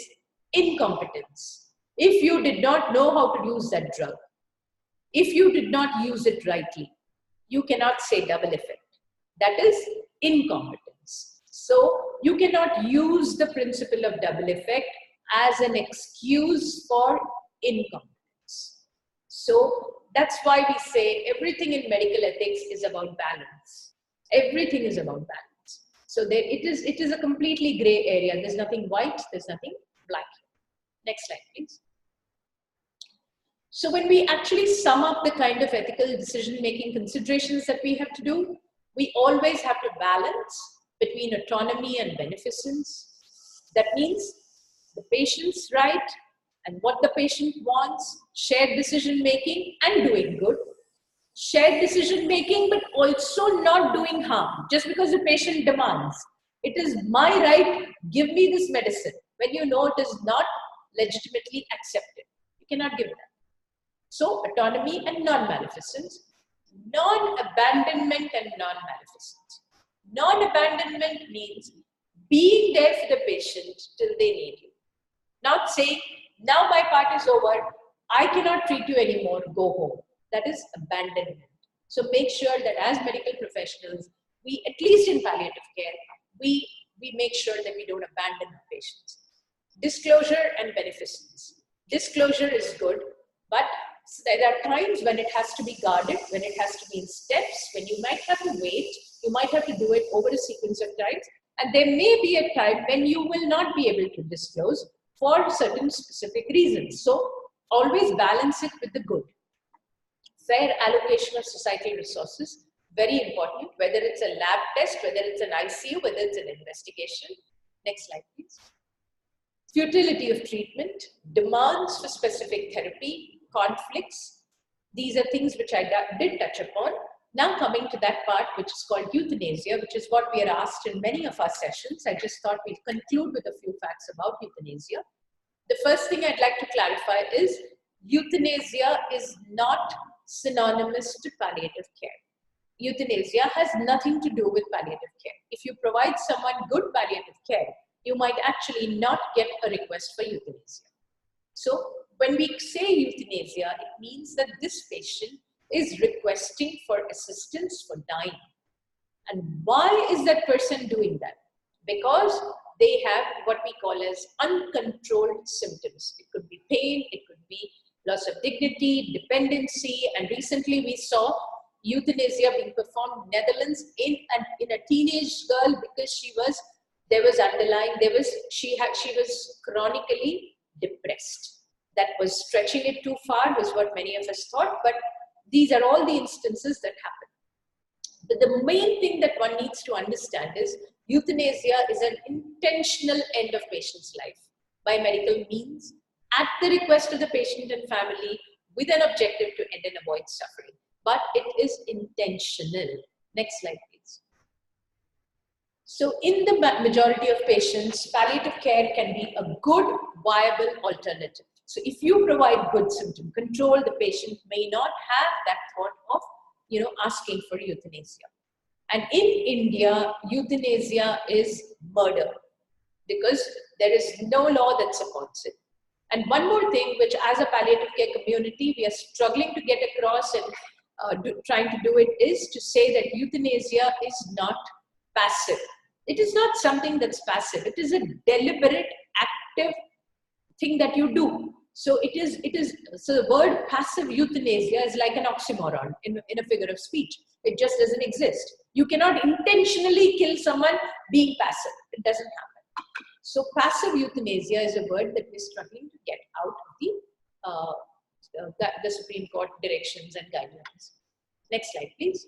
incompetence. If you did not know how to use that drug, if you did not use it rightly, you cannot say double effect. That is incompetence. So you cannot use the principle of double effect as an excuse for incompetence. So that's why we say everything in medical ethics is about balance. Everything is about balance. So it is a completely gray area. There's nothing white, there's nothing black. Next slide, please. So when we actually sum up the kind of ethical decision-making considerations that we have to do, we always have to balance between autonomy and beneficence. That means the patient's right and what the patient wants, shared decision-making and doing good. shared decision making, but also not doing harm just because the patient demands. It is my right, give me this medicine, when you know it is not legitimately accepted. You cannot give that. So autonomy and non-maleficence, non-abandonment and non-maleficence. Non-abandonment means being there for the patient till they need you. Not saying, now my part is over, I cannot treat you anymore, go home. That is abandonment. So make sure that as medical professionals, we, at least in palliative care, we make sure that we don't abandon our patients. Disclosure and beneficence. Disclosure is good, but there are times when it has to be guarded, when it has to be in steps, when you might have to wait, you might have to do it over a sequence of times, and there may be a time when you will not be able to disclose for certain specific reasons. So always balance it with the good. Fair allocation of societal resources, very important, whether it's a lab test, whether it's an ICU, whether it's an investigation. Next slide, please. Futility of treatment, demands for specific therapy, conflicts. These are things which I did touch upon. Now coming to that part which is called euthanasia, which is what we are asked in many of our sessions. I just thought we'd conclude with a few facts about euthanasia. The first thing I'd like to clarify is euthanasia is not synonymous to palliative care. Euthanasia has nothing to do with palliative care. If you provide someone good palliative care, you might actually not get a request for euthanasia. So when we say euthanasia, it means that this patient is requesting for assistance for dying. And why is that person doing that? Because they have what we call as uncontrolled symptoms. It could be pain, it could be loss of dignity, dependency, and recently we saw euthanasia being performed in Netherlands in a teenage girl because she was chronically depressed. That was stretching it too far, was what many of us thought, but these are all the instances that happen. But the main thing that one needs to understand is euthanasia is an intentional end of patient's life by medical means at the request of the patient and family with an objective to end and avoid suffering. But it is intentional. Next slide, please. So in the majority of patients, palliative care can be a good, viable alternative. So if you provide good symptom control, the patient may not have that thought of, asking for euthanasia. And in India, euthanasia is murder because there is no law that supports it. And one more thing, which as a palliative care community, we are struggling to get across and trying to do it, is to say that euthanasia is not passive. It is not something that's passive. It is a deliberate, active thing that you do. So so the word passive euthanasia is like an oxymoron in a figure of speech. It just doesn't exist. You cannot intentionally kill someone being passive. It doesn't happen. So passive euthanasia is a word that we're struggling to get out of the Supreme Court directions and guidelines. Next slide, please.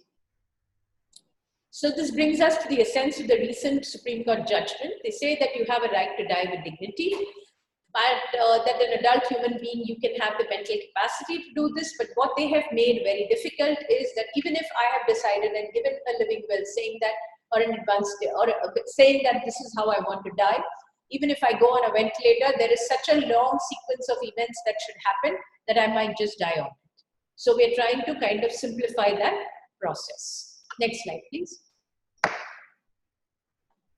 So this brings us to the essence of the recent Supreme Court judgment. They say that you have a right to die with dignity, but that an adult human being, you can have the mental capacity to do this. But what they have made very difficult is that even if I have decided and given a living will saying that, or an advanced, or saying that this is how I want to die, even if I go on a ventilator, there is such a long sequence of events that should happen that I might just die on it. So we're trying to kind of simplify that process. Next slide, please.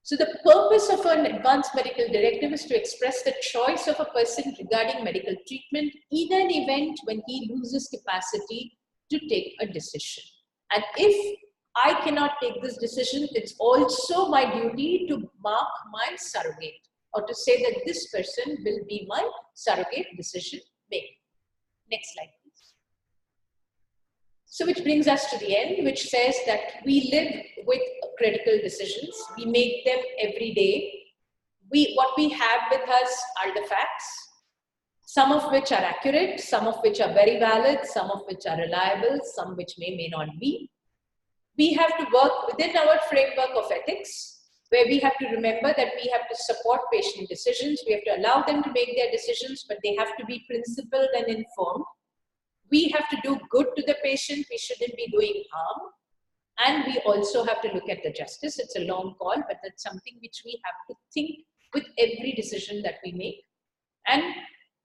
So the purpose of an advanced medical directive is to express the choice of a person regarding medical treatment in an event when he loses capacity to take a decision. And if I cannot take this decision, it's also my duty to mark my surrogate, or to say that this person will be my surrogate decision maker. Next slide, please. So which brings us to the end, which says that we live with critical decisions. We make them every day. What we have with us are the facts, some of which are accurate, some of which are very valid, some of which are reliable, some which may not be. We have to work within our framework of ethics, where we have to remember that we have to support patient decisions. We have to allow them to make their decisions, but they have to be principled and informed. we have to do good to the patient. We shouldn't be doing harm. And we also have to look at the justice. It's a long call, but that's something which we have to think with every decision that we make. And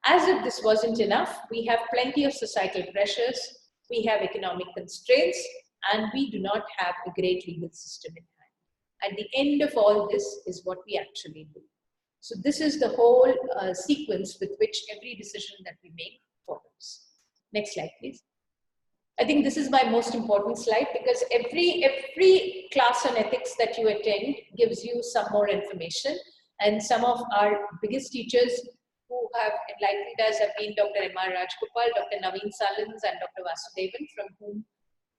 as if this wasn't enough, we have plenty of societal pressures, we have economic constraints, and we do not have a great legal system in hand. At the end of all this is what we actually do. So this is the whole sequence with which every decision that we make follows. Next slide, please. I think this is my most important slide because every class on ethics that you attend gives you some more information. And some of our biggest teachers who have enlightened us have been Dr. M.R. Rajgopal, Dr. Naveen Salins, and Dr. Vasudevan, from whom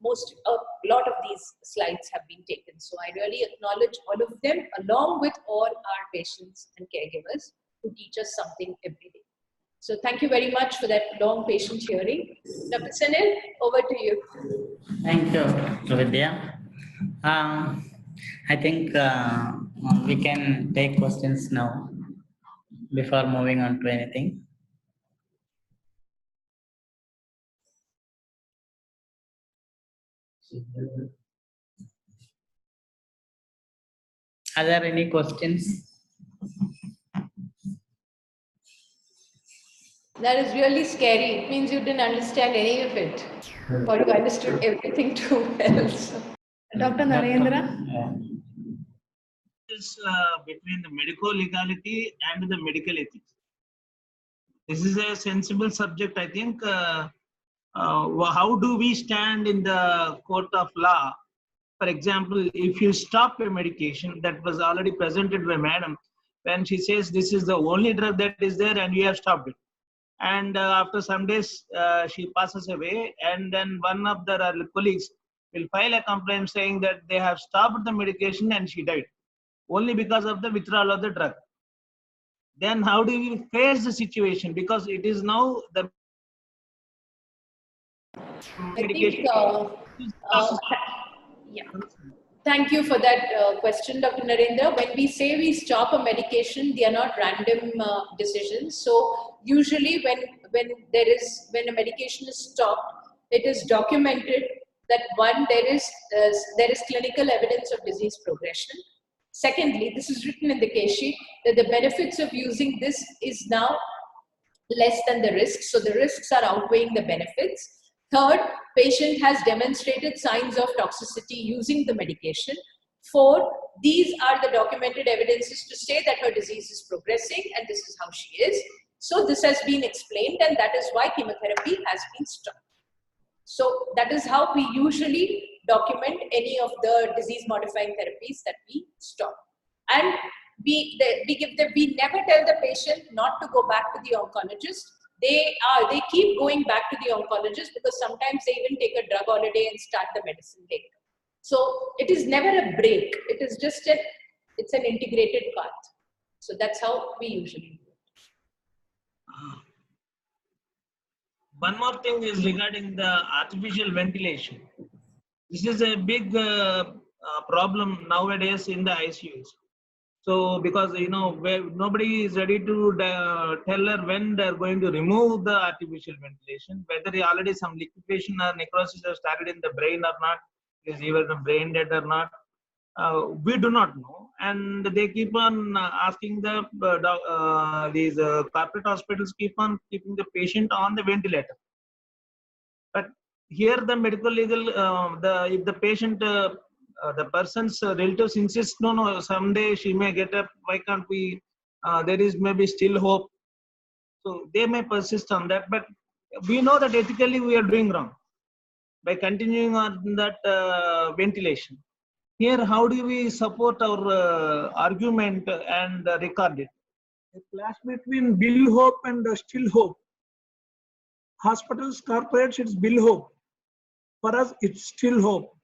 a lot of these slides have been taken. So I really acknowledge all of them, along with all our patients and caregivers who teach us something every day. So thank you very much for that long patient hearing. Dr. Sunil, over to you. Thank you, Vidya. I think we can take questions now before moving on to anything. Are there any questions? That is really scary. It means you didn't understand any of it, or you understood everything too well. So. Dr. Narendra? Is between the medical legality and the medical ethics. This is a sensible subject, I think. How do we stand in the court of law? For example, if you stop a medication that was already presented by madam, when she says this is the only drug that is there and you have stopped it. And after some days, she passes away, and then one of the colleagues will file a complaint saying that they have stopped the medication and she died only because of the withdrawal of the drug. Then how do we face the situation? Because it is now the medication. Yeah. Thank you for that question, Dr. Narendra. When we say we stop a medication, they are not random decisions. So usually when a medication is stopped, it is documented that one, there is clinical evidence of disease progression. Secondly, this is written in the case sheet that the benefits of using this is now less than the risks. So the risks are outweighing the benefits. Third, patient has demonstrated signs of toxicity using the medication. Fourth, these are the documented evidences to say that her disease is progressing and this is how she is. So this has been explained, and that is why chemotherapy has been stopped. So that is how we usually document any of the disease-modifying therapies that we stop. And we never tell the patient not to go back to the oncologist. They keep going back to the oncologist because sometimes they even take a drug holiday and start the medicine later. So it is never a break. It is just it's an integrated path. So that's how we usually do it. One more thing is regarding the artificial ventilation. This is a big problem nowadays in the ICUs. So because nobody is ready to tell her when they're going to remove the artificial ventilation, whether already some liquefaction or necrosis have started in the brain or not, is even the brain dead or not, we do not know. And they keep on asking these corporate hospitals keep on keeping the patient on the ventilator. But here the medical legal, if the patient, the person's relatives insist, no, someday she may get up, why can't we, there is maybe still hope. So they may persist on that, but we know that ethically we are doing wrong by continuing on that ventilation. Here, how do we support our argument and record it? A clash between Bill Hope and Still Hope. Hospitals, corporates, it's Bill Hope. For us, it's Still Hope.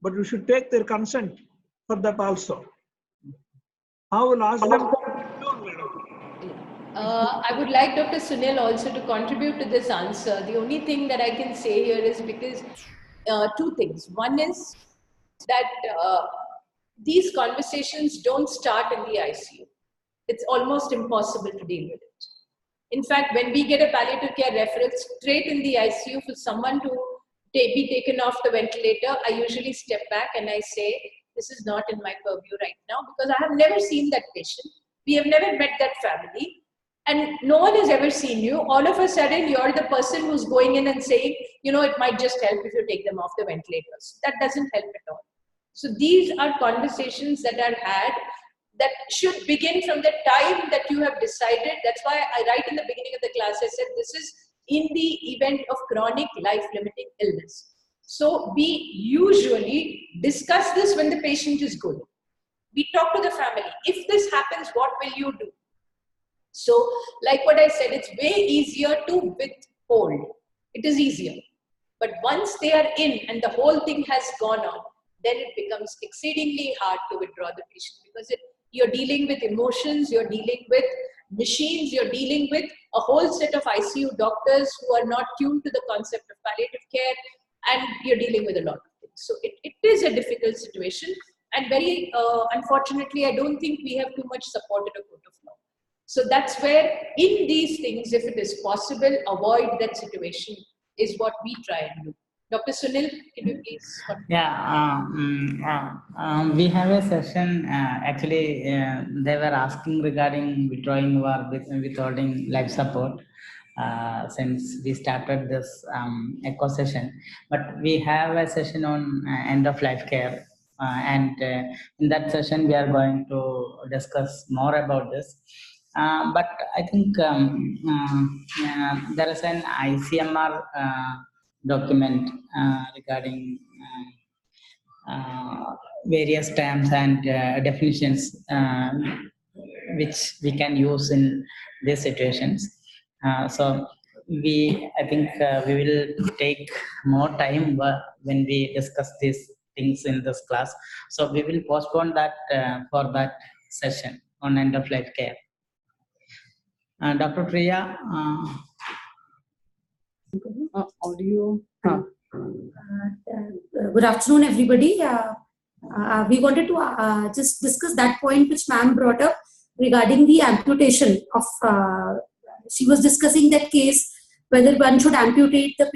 But we should take their consent for that also. How will ask them? I would like Dr. Sunil also to contribute to this answer. The only thing that I can say here is because two things. One is that these conversations don't start in the ICU. It's almost impossible to deal with it. In fact, when we get a palliative care referral straight in the ICU for someone to be taken off the ventilator, I usually step back and I say, this is not in my purview right now, because I have never seen that patient. We have never met that family. And no one has ever seen you. All of a sudden, you're the person who's going in and saying, it might just help if you take them off the ventilators. That doesn't help at all. So these are conversations that are had that should begin from the time that you have decided. That's why right in the beginning of the class, I said, this is in the event of chronic life-limiting illness. So we usually discuss this when the patient is good. We talk to the family. If this happens, what will you do? So, like what I said, it's way easier to withhold. It is easier. But once they are in and the whole thing has gone on, then it becomes exceedingly hard to withdraw the patient, because you're dealing with emotions, you're dealing with machines, you're dealing with a whole set of ICU doctors who are not tuned to the concept of palliative care, and you're dealing with a lot of things. So it is a difficult situation, and very unfortunately, I don't think we have too much support in a court of law. So that's where, in these things, if it is possible, avoid that situation is what we try and do. Dr. Sunil, can you please continue? Yeah, we have a session. Actually, they were asking regarding withdrawing or withholding life support since we started this echo session. But we have a session on end of life care. And in that session, we are going to discuss more about this. But I think there is an ICMR document regarding various terms and definitions which we can use in these situations. So I think we will take more time when we discuss these things in this class. So we will postpone that for that session on end of life care. Dr. Priya. Audio. Good afternoon, everybody. We wanted to just discuss that point which ma'am brought up regarding the amputation of. She was discussing that case, whether one should amputate the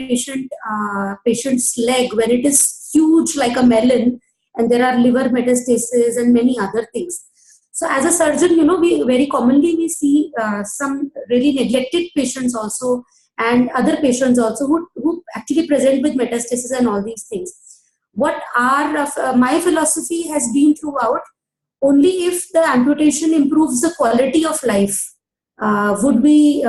patient's leg when it is huge like a melon, and there are liver metastases and many other things. So as a surgeon, we very commonly see some really neglected patients also, and other patients also who actually present with metastasis and all these things. What my philosophy has been throughout, only if the amputation improves the quality of life, would we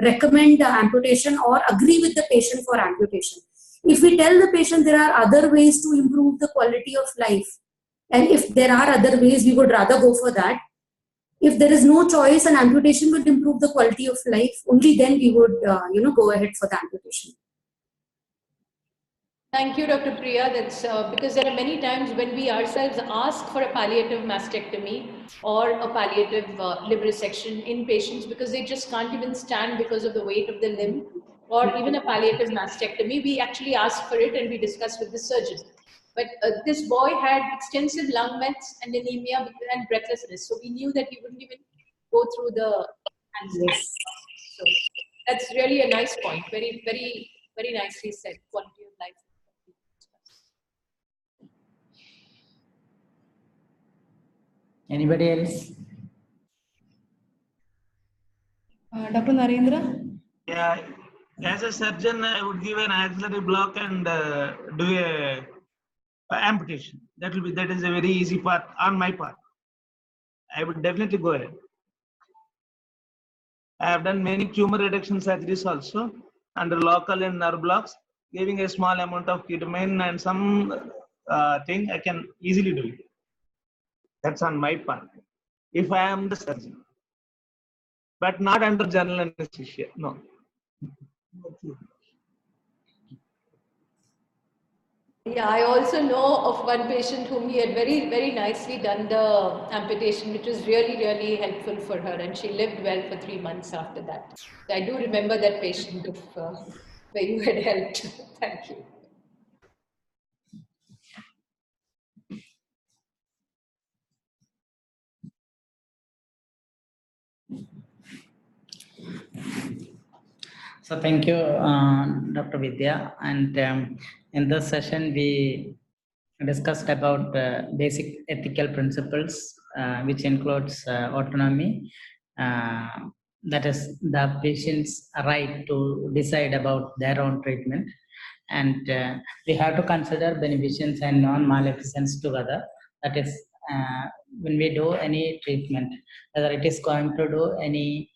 recommend the amputation or agree with the patient for amputation. If we tell the patient there are other ways to improve the quality of life, and if there are other ways, we would rather go for that. If there is no choice and amputation would improve the quality of life, only then we would, go ahead for the amputation. Thank you, Dr. Priya. That's because there are many times when we ourselves ask for a palliative mastectomy or a palliative limb resection in patients because they just can't even stand because of the weight of the limb, or even a palliative mastectomy. We actually ask for it and we discuss with the surgeon. But this boy had extensive lung mets and anemia and breathlessness. So we knew that he wouldn't even go through the anesthesia. So that's really a nice point. Very, very, very nicely said. Quality of life. Anybody else? Dr. Narendra? Yeah, as a surgeon, I would give an axillary block and do a amputation. That is a very easy part on my part. I would definitely go ahead. I have done many tumor reduction surgeries also under local and nerve blocks, giving a small amount of ketamine and some thing I can easily do it. That's on my part, if I am the surgeon, but not under general anesthesia. No. Yeah, I also know of one patient whom he had very, very nicely done the amputation, which was really, really helpful for her, and she lived well for 3 months after that. So I do remember that patient of where you had helped. Thank you. So thank you, Dr. Vidya. And in this session, we discussed about basic ethical principles, which includes autonomy, uh, that is the patient's right to decide about their own treatment. And we have to consider beneficence and non-maleficence together. That is, when we do any treatment, whether it is going to do any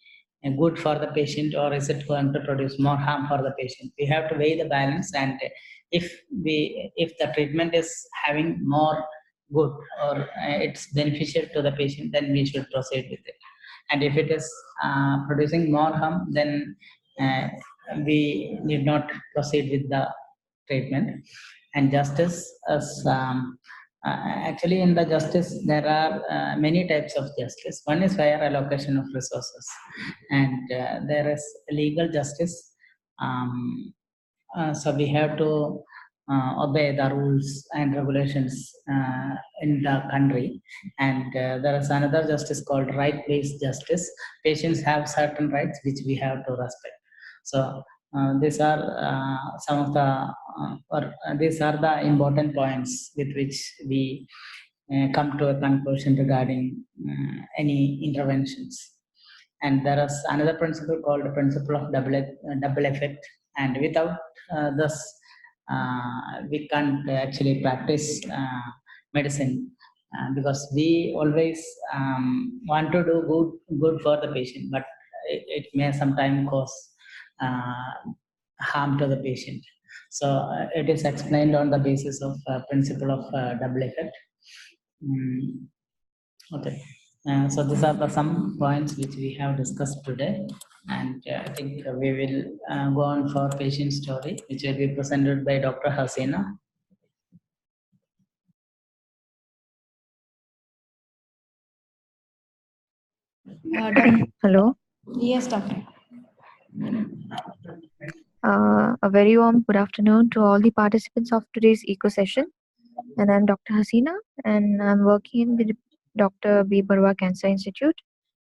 good for the patient or is it going to produce more harm for the patient. We have to weigh the balance, and if the treatment is having more good or it's beneficial to the patient, then we should proceed with it. And if it is producing more harm, then uh, we need not proceed with the treatment. And justice is actually, in the justice there are many types of justice. One is fair allocation of resources, and there is legal justice. So we have to obey the rules and regulations in the country. And there is another justice called right-based justice. Patients have certain rights which we have to respect. So these are some of the these are the important points with which we come to a conclusion regarding any interventions. And there is another principle called the principle of double effect. And without this, we can't actually practice medicine, because we always want to do good for the patient, but it may sometimes cause uh, harm to the patient. So it is explained on the basis of principle of double effect. Mm, okay. So these are the some points which we have discussed today, and I think we will go on for patient story, which will be presented by Dr. Hasina. Hello. Yes, doctor. A very warm good afternoon to all the participants of today's eco session. And I'm Dr. Hasina, and I'm working in the Dr. B. Barwa Cancer Institute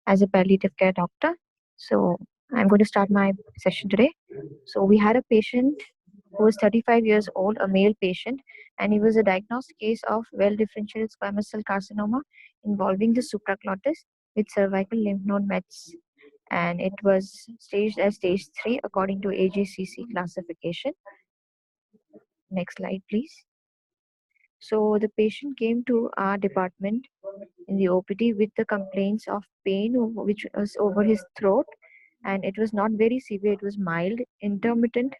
as a palliative care doctor. So I'm going to start my session today. So we had a patient who was 35 years old, a male patient, and he was a diagnosed case of well-differentiated squamous cell carcinoma involving the supraglottis with cervical lymph node mets, and it was staged as stage 3 according to AJCC classification. Next slide, please. So the patient came to our department in the OPD with the complaints of pain which was over his throat, and it was not very severe. It was mild, intermittent,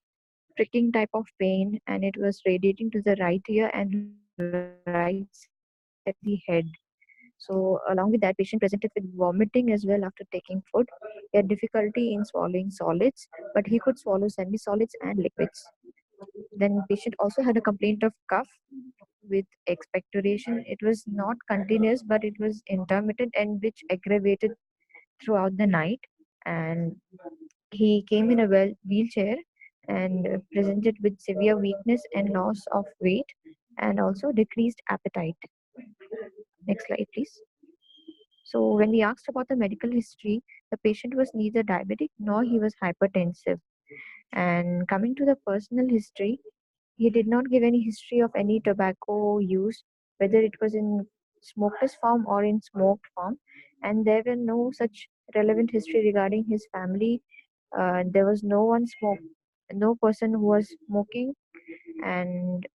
pricking type of pain, and it was radiating to the right ear and right side of the head. So along with that, patient presented with vomiting as well after taking food. He had difficulty in swallowing solids, but he could swallow semi-solids and liquids. Then patient also had a complaint of cough with expectoration. It was not continuous, but it was intermittent and which aggravated throughout the night. And he came in a wheelchair and presented with severe weakness and loss of weight and also decreased appetite. Next slide, please. So when we asked about the medical history, the patient was neither diabetic nor he was hypertensive. And coming to the personal history, he did not give any history of any tobacco use, whether it was in smokeless form or in smoked form. And there were no such relevant history regarding his family. There was no person who was smoking. And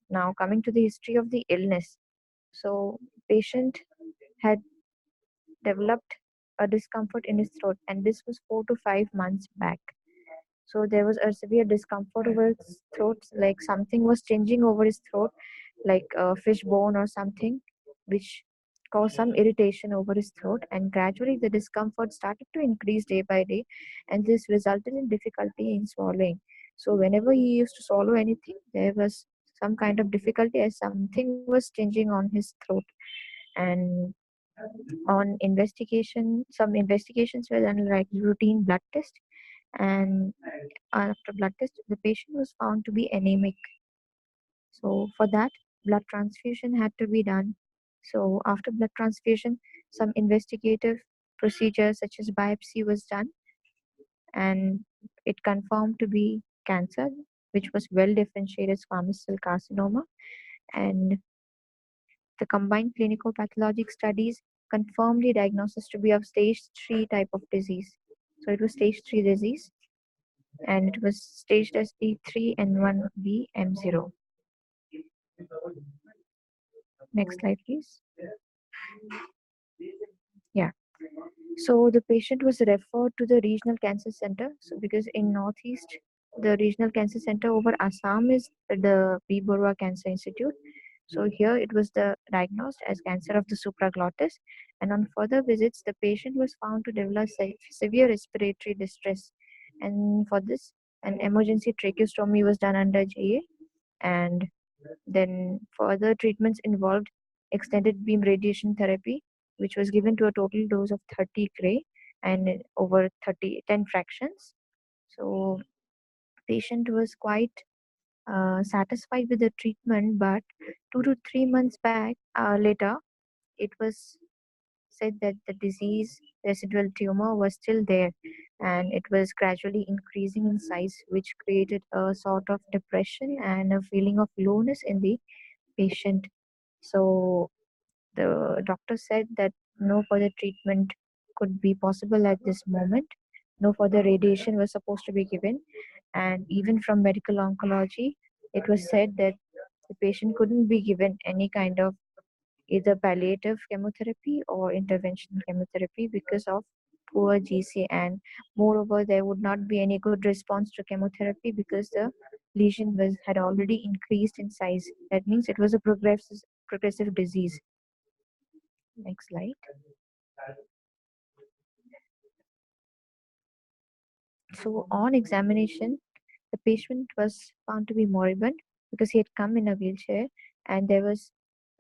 now coming to the history of the illness. So patient had developed a discomfort in his throat, and this was 4 to 5 months back. So there was a severe discomfort over his throat, like something was changing over his throat, like a fish bone or something, which caused some irritation over his throat. And gradually the discomfort started to increase day by day, and this resulted in difficulty in swallowing. So whenever he used to swallow anything, there was some kind of difficulty as something was changing on his throat. And on investigation, some investigations were done like routine blood test, and after blood test, the patient was found to be anemic. So for that, blood transfusion had to be done. So after blood transfusion, some investigative procedures such as biopsy was done, and it confirmed to be cancer, which was well differentiated squamous cell carcinoma, and the combined clinical pathologic studies confirmed the diagnosis to be of stage 3 type of disease. So it was stage 3 disease, and it was staged as E3N1B M0. Next slide, please. Yeah. So the patient was referred to the regional cancer center. So because in Northeast, the regional cancer center over Assam is the V. Barua Cancer Institute. So here it was diagnosed as cancer of the supraglottis. And on further visits, the patient was found to develop severe respiratory distress. And for this, an emergency tracheostomy was done under GA. And then further treatments involved extended beam radiation therapy, which was given to a total dose of 30 gray and over 10 fractions. So patient was quite satisfied with the treatment, but 2 to 3 months later, it was said that the disease residual tumor was still there and it was gradually increasing in size, which created a sort of depression and a feeling of lowness in the patient. So the doctor said that no further treatment could be possible at this moment. No further radiation was supposed to be given. And even from medical oncology, it was said that the patient couldn't be given any kind of either palliative chemotherapy or interventional chemotherapy because of poor GC. And moreover, there would not be any good response to chemotherapy because the lesion had already increased in size. That means it was a progressive disease. Next slide. So on examination, the patient was found to be moribund because he had come in a wheelchair and there was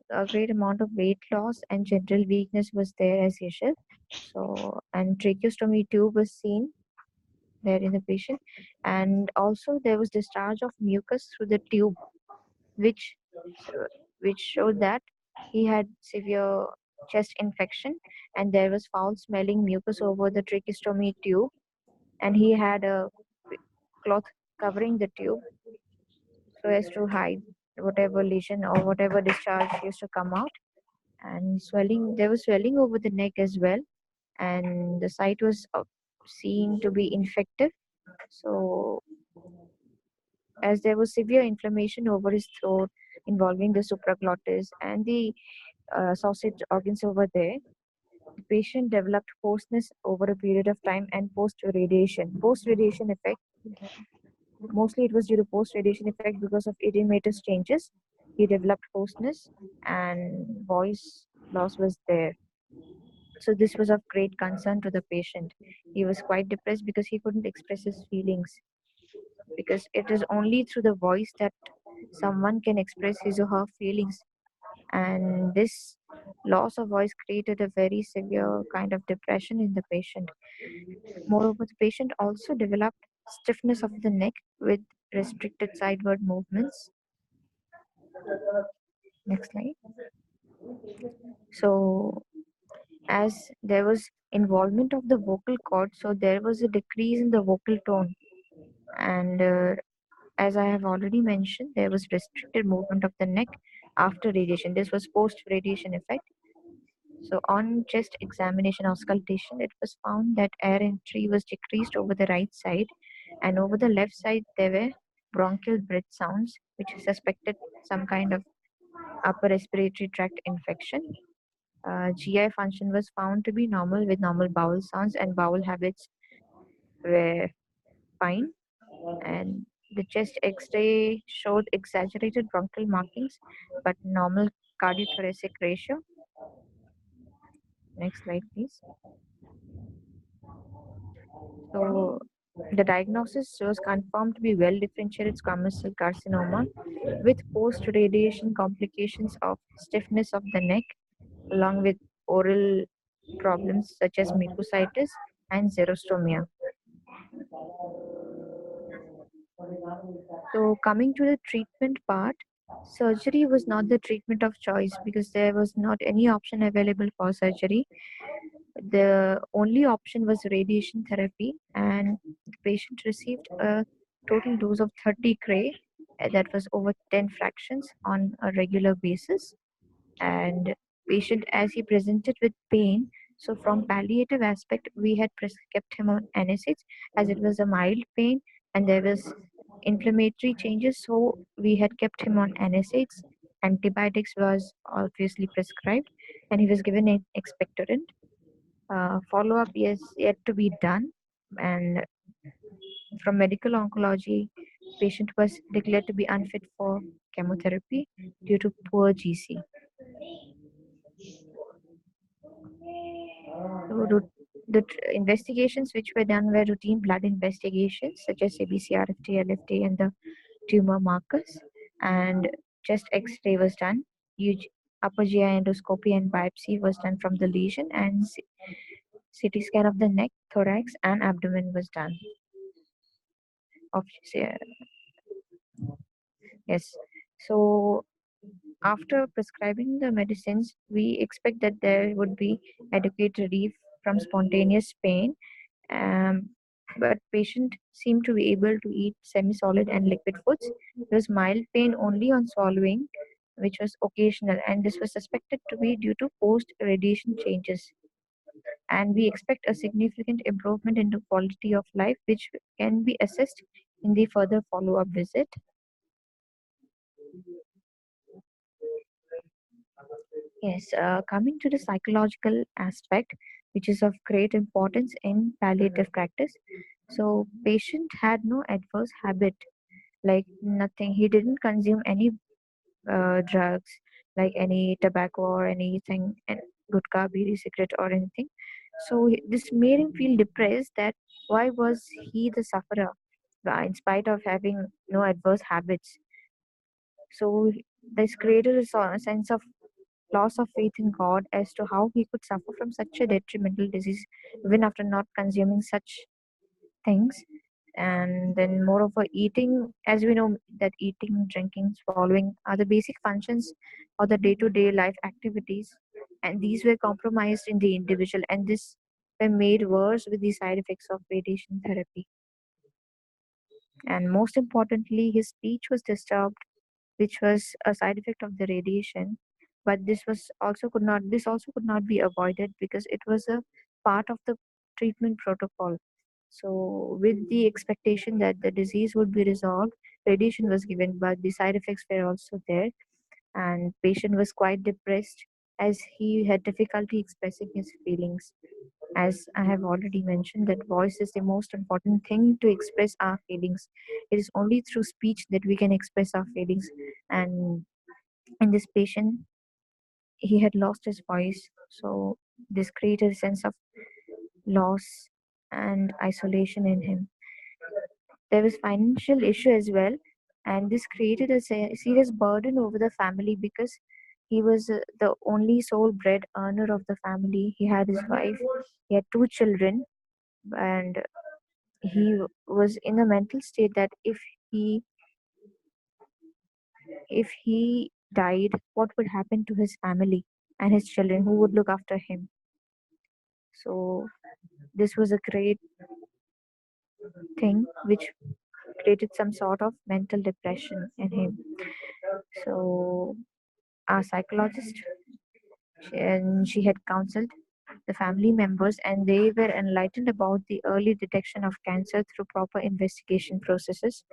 a great amount of weight loss and general weakness was there as usual. So, and tracheostomy tube was seen there in the patient, and also there was discharge of mucus through the tube, which showed that he had severe chest infection, and there was foul smelling mucus over the tracheostomy tube, and he had a cloth covering the tube so as to hide whatever lesion or whatever discharge used to come out. And swelling, there was swelling over the neck as well, and the site was seen to be infective. So as there was severe inflammation over his throat involving the supraglottis and the sausage organs over there, the patient developed hoarseness over a period of time and post-radiation effect. Mostly it was due to post-radiation effect because of edematous changes. He developed hoarseness and voice loss was there. So this was of great concern to the patient. He was quite depressed because he couldn't express his feelings. Because it is only through the voice that someone can express his or her feelings. And this loss of voice created a very severe kind of depression in the patient. Moreover, the patient also developed stiffness of the neck with restricted sideward movements. Next slide. So as there was involvement of the vocal cord, so there was a decrease in the vocal tone. And as I have already mentioned, there was restricted movement of the neck after radiation. This was post-radiation effect. So on chest examination auscultation, it was found that air entry was decreased over the right side, and over the left side there were bronchial breath sounds, which suspected some kind of upper respiratory tract infection. GI function was found to be normal with normal bowel sounds, and bowel habits were fine. And the chest X-ray showed exaggerated bronchial markings, but normal cardiothoracic ratio. Next slide, please. So the diagnosis was confirmed to be well differentiated squamous cell carcinoma with post-radiation complications of stiffness of the neck, along with oral problems such as mucositis and xerostomia. So coming to the treatment part, surgery was not the treatment of choice because there was not any option available for surgery. the only option was radiation therapy, and the patient received a total dose of 30 Cray, that was over 10 fractions on a regular basis. And patient, as he presented with pain, so from palliative aspect, we had kept him on NSAIDs as it was a mild pain and there was inflammatory changes, so we had kept him on NSAIDs. Antibiotics was obviously prescribed, and he was given an expectorant. Follow-up is yet to be done, and from medical oncology, patient was declared to be unfit for chemotherapy due to poor GC. So investigations which were done were routine blood investigations such as ABC, RFT, LFT, and the tumor markers, and chest X-ray was done. Upper GI endoscopy and biopsy was done from the lesion, and CT scan of the neck, thorax, and abdomen was done. Yes. So after prescribing the medicines, we expect that there would be adequate relief from spontaneous pain. But patient seemed to be able to eat semi-solid and liquid foods. There was mild pain only on swallowing, which was occasional, and this was suspected to be due to post-radiation changes. And we expect a significant improvement in the quality of life, which can be assessed in the further follow-up visit. Yes, coming to the psychological aspect, which is of great importance in palliative practice. So, patient had no adverse habit, like nothing. He didn't consume any drugs, like any tobacco or anything, and gutka, bidi, cigarette, or anything. So, this made him feel depressed. That why was he the sufferer, in spite of having no adverse habits? So, this created a sense of loss of faith in God as to how he could suffer from such a detrimental disease even after not consuming such things. And then, moreover, eating, as we know, that eating, drinking, swallowing are the basic functions of the day to day life activities, and these were compromised in the individual, and this were made worse with the side effects of radiation therapy. And most importantly, his speech was disturbed, which was a side effect of the radiation. But this also could not be avoided because it was a part of the treatment protocol. So with the expectation that the disease would be resolved, radiation was given, but the side effects were also there, and patient was quite depressed as he had difficulty expressing his feelings. As I have already mentioned, that voice is the most important thing to express our feelings. It is only through speech that we can express our feelings. And in this patient, he had lost his voice. So this created a sense of loss and isolation in him. There was financial issue as well, and this created a serious burden over the family because he was the only sole bread earner of the family. He had his wife, he had two children, and he was in a mental state that if he died, what would happen to his family and his children? Who would look after him? So this was a great thing which created some sort of mental depression in him. So our psychologist, and she had counseled the family members, and they were enlightened about the early detection of cancer through proper investigation processes.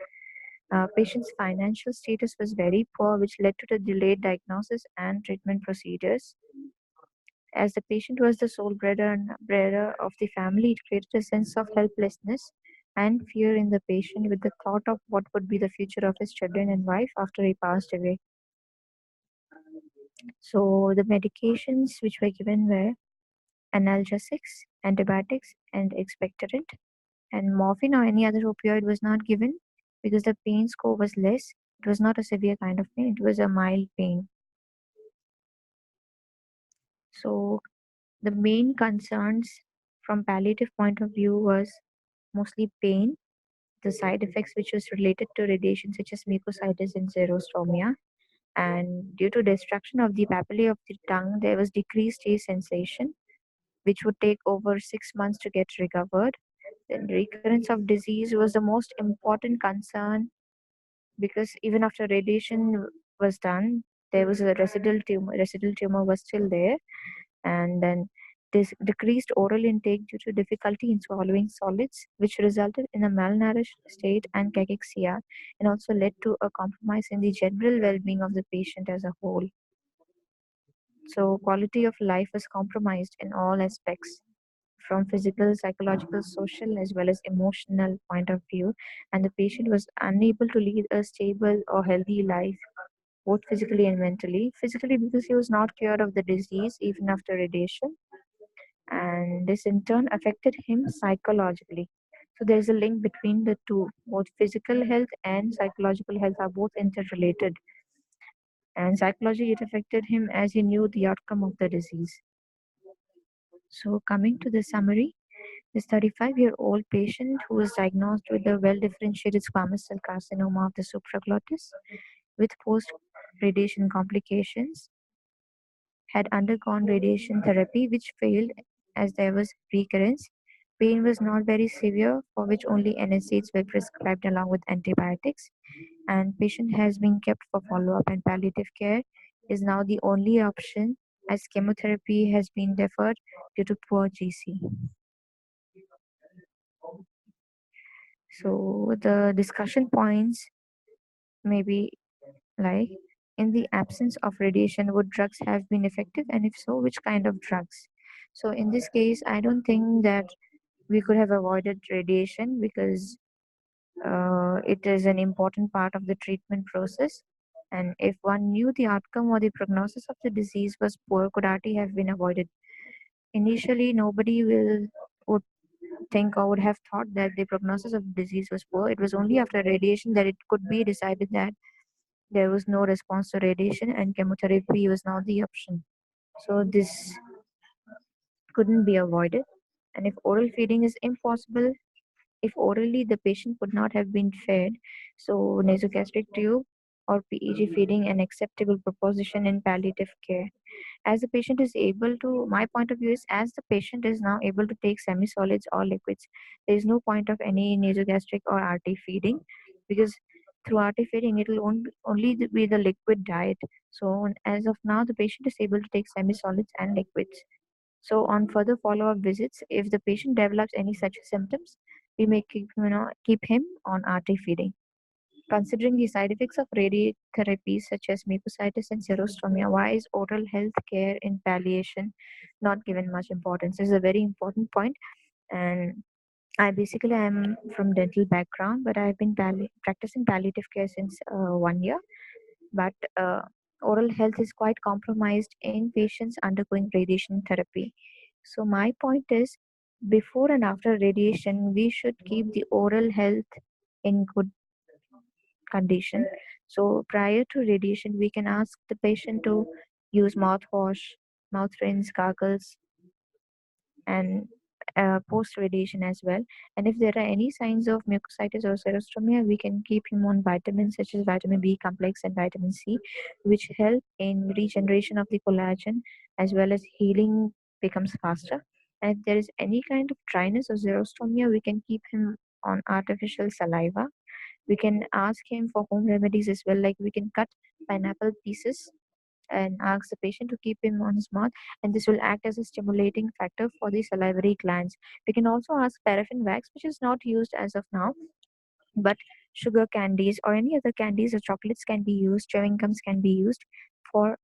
Patient's financial status was very poor, which led to the delayed diagnosis and treatment procedures. As the patient was the sole breeder of the family, it created a sense of helplessness and fear in the patient with the thought of what would be the future of his children and wife after he passed away. So the medications which were given were analgesics, antibiotics, and expectorant. And morphine or any other opioid was not given because the pain score was less. It was not a severe kind of pain, it was a mild pain. So the main concerns from palliative point of view was mostly pain, the side effects which was related to radiation such as mucositis and xerostomia, and due to destruction of the papillae of the tongue there was decreased taste sensation, which would take over 6 months to get recovered. Then recurrence of disease was the most important concern because even after radiation was done, there was a residual tumor. Residual tumor was still there, and then this decreased oral intake due to difficulty in swallowing solids, which resulted in a malnourished state and cachexia, and also led to a compromise in the general well-being of the patient as a whole. So quality of life was compromised in all aspects, from physical, psychological, social, as well as emotional point of view, and the patient was unable to lead a stable or healthy life, both physically and mentally. Physically, because he was not cured of the disease even after radiation, and this in turn affected him psychologically. So there is a link between the two. Both physical health and psychological health are both interrelated. And psychologically, it affected him as he knew the outcome of the disease. So coming to the summary, this 35-year-old patient who was diagnosed with a well-differentiated squamous cell carcinoma of the supraglottis with post-radiation complications had undergone radiation therapy which failed as there was recurrence. Pain was not very severe, for which only NSAIDs were prescribed along with antibiotics, and patient has been kept for follow-up, and palliative care is now the only option as chemotherapy has been deferred due to poor GC. So the discussion points may be like, in the absence of radiation, would drugs have been effective, and if so, which kind of drugs? So in this case, I don't think that we could have avoided radiation because it is an important part of the treatment process. And if one knew the outcome or the prognosis of the disease was poor, could RT have been avoided? Initially, nobody would think or would have thought that the prognosis of the disease was poor. It was only after radiation that it could be decided that there was no response to radiation and chemotherapy was now the option. So this couldn't be avoided. And if oral feeding is impossible, if orally the patient could not have been fed, so nasogastric tube or PEG feeding an acceptable proposition in palliative care. As the patient is able to, my point of view is, as the patient is now able to take semi-solids or liquids, there is no point of any nasogastric or RT feeding, because through RT feeding it will only be the liquid diet. So as of now the patient is able to take semi-solids and liquids. So on further follow-up visits, if the patient develops any such symptoms, we may keep him on RT feeding. Considering the side effects of radiotherapy such as mucositis and xerostomia, why is oral health care in palliation not given much importance? This is a very important point, and I basically am from dental background, but I've been practicing palliative care since 1 year. But oral health is quite compromised in patients undergoing radiation therapy. So my point is, before and after radiation, we should keep the oral health in good condition. So prior to radiation, we can ask the patient to use mouthwash, mouth rinse, gargles, and post radiation as well. And if there are any signs of mucositis or xerostomia, we can keep him on vitamins such as vitamin B complex and vitamin C, which help in regeneration of the collagen as well as healing becomes faster. And if there is any kind of dryness or xerostomia, we can keep him on artificial saliva. We can ask him for home remedies as well, like we can cut pineapple pieces and ask the patient to keep him on his mouth, and this will act as a stimulating factor for the salivary glands. We can also ask paraffin wax, which is not used as of now, but sugar candies or any other candies or chocolates can be used, chewing gums can be used for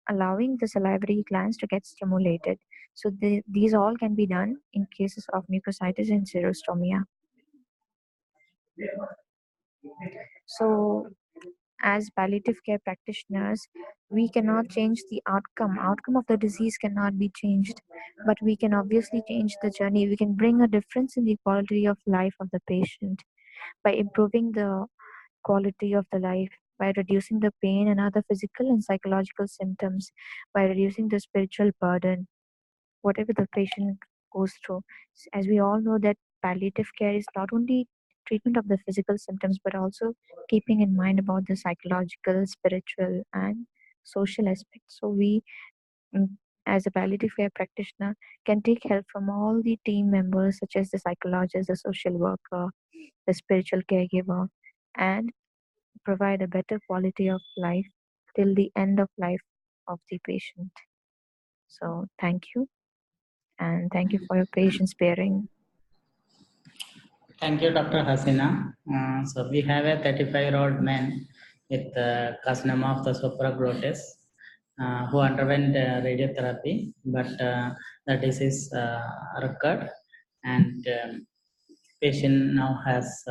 allowing the salivary glands to get stimulated. So these all can be done in cases of mucositis and xerostomia. So as palliative care practitioners, we cannot change the outcome of the disease cannot be changed, but we can obviously change the journey. We can bring a difference in the quality of life of the patient by improving the quality of the life, by reducing the pain and other physical and psychological symptoms, by reducing the spiritual burden, whatever the patient goes through. As we all know that palliative care is not only treatment of the physical symptoms, but also keeping in mind about the psychological, spiritual, and social aspects. So we as a palliative care practitioner, can take help from all the team members, such as the psychologist, the social worker, the spiritual caregiver, and provide a better quality of life till the end of life of the patient. So thank you, and thank you for your patience bearing. Thank you, Dr. Hasina. So we have a 35-year-old man with carcinoma of the supraglottis who underwent radiotherapy, but the disease recurred, and patient now has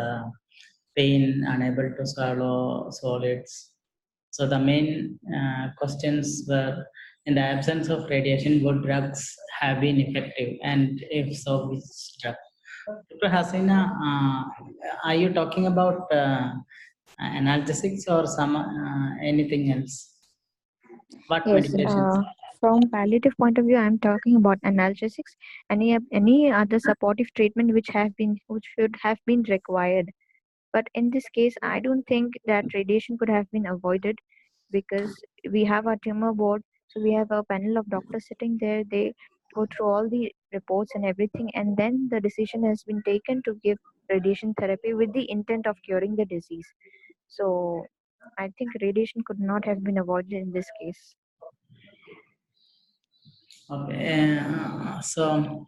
pain, unable to swallow solids. So the main questions were, in the absence of radiation, would drugs have been effective, and if so, which drug? Dr. Hasina, are you talking about analgesics or some anything else? What Yes, medications? from palliative point of view, I'm talking about analgesics. Any other supportive treatment which should have been required. But in this case, I don't think that radiation could have been avoided, because we have our tumor board, so we have a panel of doctors sitting there. They go through all the reports and everything, and then the decision has been taken to give radiation therapy with the intent of curing the disease. So I think radiation could not have been avoided in this case. Okay, so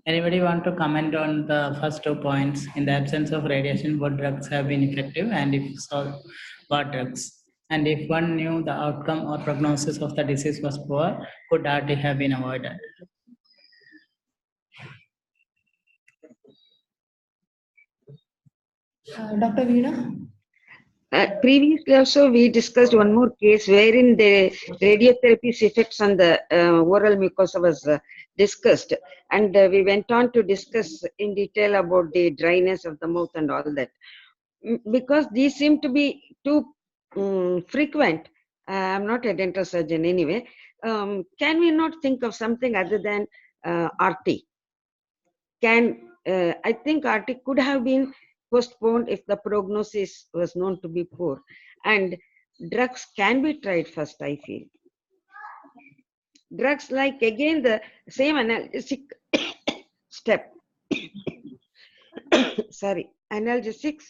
anybody want to comment on the first 2 points? In the absence of radiation, what drugs have been effective, and if so, what drugs? And if one knew the outcome or prognosis of the disease was poor, could RT have been avoided? Dr. Veena? Previously also we discussed one more case wherein the radiotherapy's effects on the oral mucosa was discussed, and we went on to discuss in detail about the dryness of the mouth and all that. Because these seem to be too frequent, I'm not a dental surgeon anyway, can we not think of something other than RT? I think RT could have been postponed if the prognosis was known to be poor, and drugs can be tried first, I feel. Drugs, like again the same analgesic step, sorry, analgesics,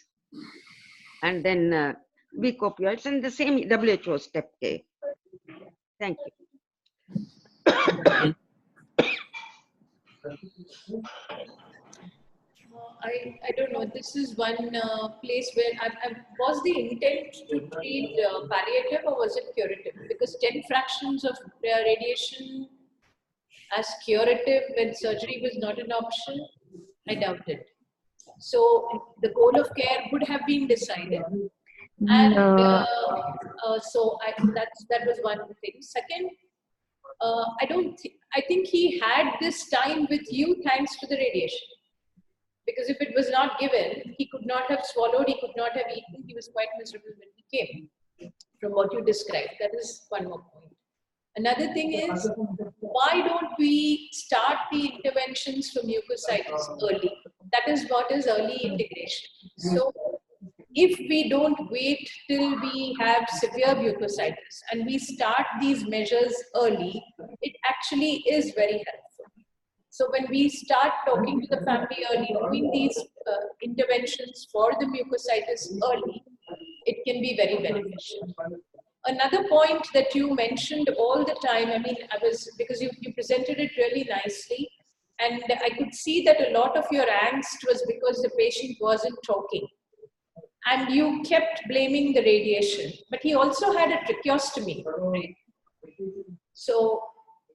and then weak opioids, and the same WHO step A. Thank you. I don't know. This is one place where was the intent to treat palliative or was it curative? Because 10 fractions of radiation as curative when surgery was not an option, I doubt it. So the goal of care would have been decided. And so that was one thing. Second, I think he had this time with you thanks to the radiation. Because if it was not given, he could not have swallowed, he could not have eaten, he was quite miserable when he came, from what you described. That is one more point. Another thing is, why don't we start the interventions for mucositis early? That is what is early integration. So, if we don't wait till we have severe mucositis and we start these measures early, it actually is very helpful. So when we start talking to the family early, doing these interventions for the mucositis early, it can be very beneficial. Another point that you mentioned all the time, I mean, because you presented it really nicely, and I could see that a lot of your angst was because the patient wasn't talking. And you kept blaming the radiation, but he also had a tracheostomy, right? So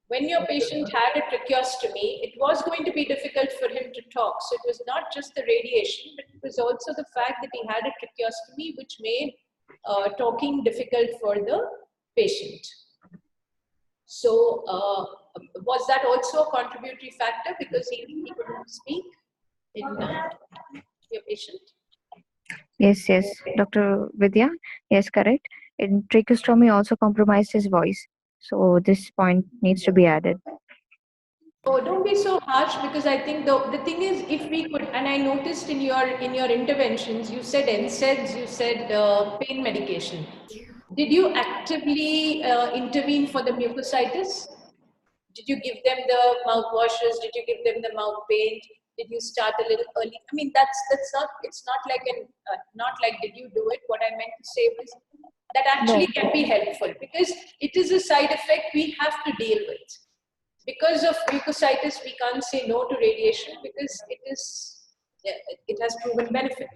when your patient had a tracheostomy, it was going to be difficult for him to talk. So it was not just the radiation, but it was also the fact that he had a tracheostomy, which made talking difficult for the patient. So was that also a contributory factor because he couldn't speak in your patient? Yes, Dr. Vidya. Yes, correct. In tracheostomy also compromised his voice. So this point needs to be added. Oh, don't be so harsh, because I think the thing is, if we could, and I noticed in your interventions, you said NSAIDs, you said pain medication. Did you actively intervene for the mucositis? Did you give them the mouthwashes? Did you give them the mouth paint? Did you start a little early? I mean, that's not. It's not like not like did you do it? What I meant to say was that actually can be helpful because it is a side effect we have to deal with. Because of mucositis, we can't say no to radiation because it has proven benefit.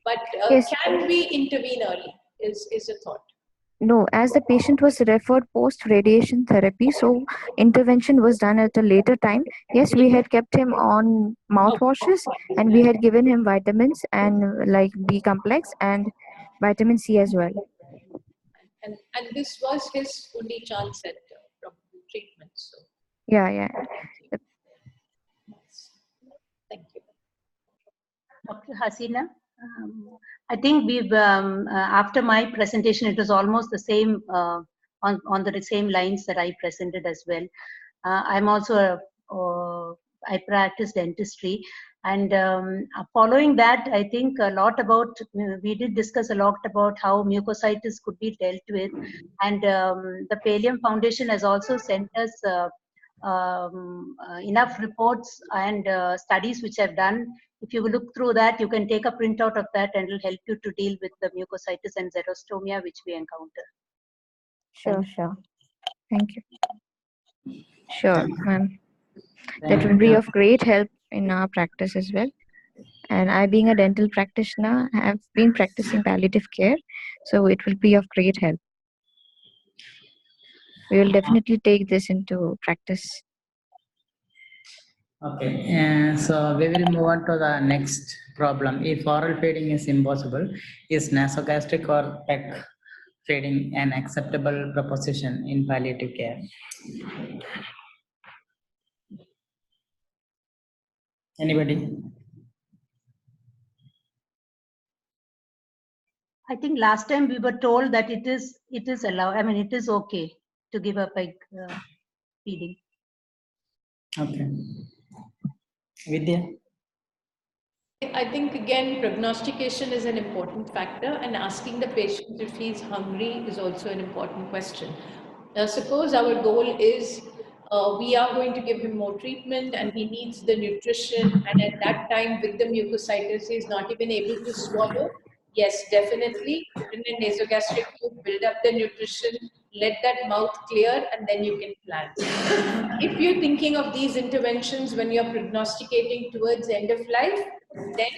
But Yes. can we intervene early? Is a thought. No, as the patient was referred post radiation therapy, so intervention was done at a later time. Yes, we had kept him on mouthwashes and we had given him vitamins and like B complex and vitamin C as well. And this was his only chance at treatment. So Yeah. thank you. Dr. Hasina, I think we've after my presentation, it was almost the same on the same lines that I presented as well. I'm also I practice dentistry, and following that, I think a lot about we did discuss a lot about how mucositis could be dealt with, and the Pallium Foundation has also sent us enough reports and studies which have done. If you look through that, you can take a printout of that and it will help you to deal with the mucositis and xerostomia which we encounter. Sure. Thank you. Sure, ma'am. That will be of great help in our practice as well. And I, being a dental practitioner, have been practicing palliative care, so it will be of great help. We will definitely take this into practice. Okay, so we will move on to the next problem. If oral feeding is impossible, is nasogastric or PEG feeding an acceptable proposition in palliative care? Anybody? I think last time we were told that it is allowed. I mean, it is okay to give a PEG feeding. Okay. Vidya? I think again, prognostication is an important factor, and asking the patient if he's hungry is also an important question. Now, suppose our goal is we are going to give him more treatment and he needs the nutrition, and at that time, with the mucositis, he's not even able to swallow. Yes, definitely. Put in a nasogastric tube, build up the nutrition, let that mouth clear, and then you can plan. If you're thinking of these interventions when you're prognosticating towards end of life, then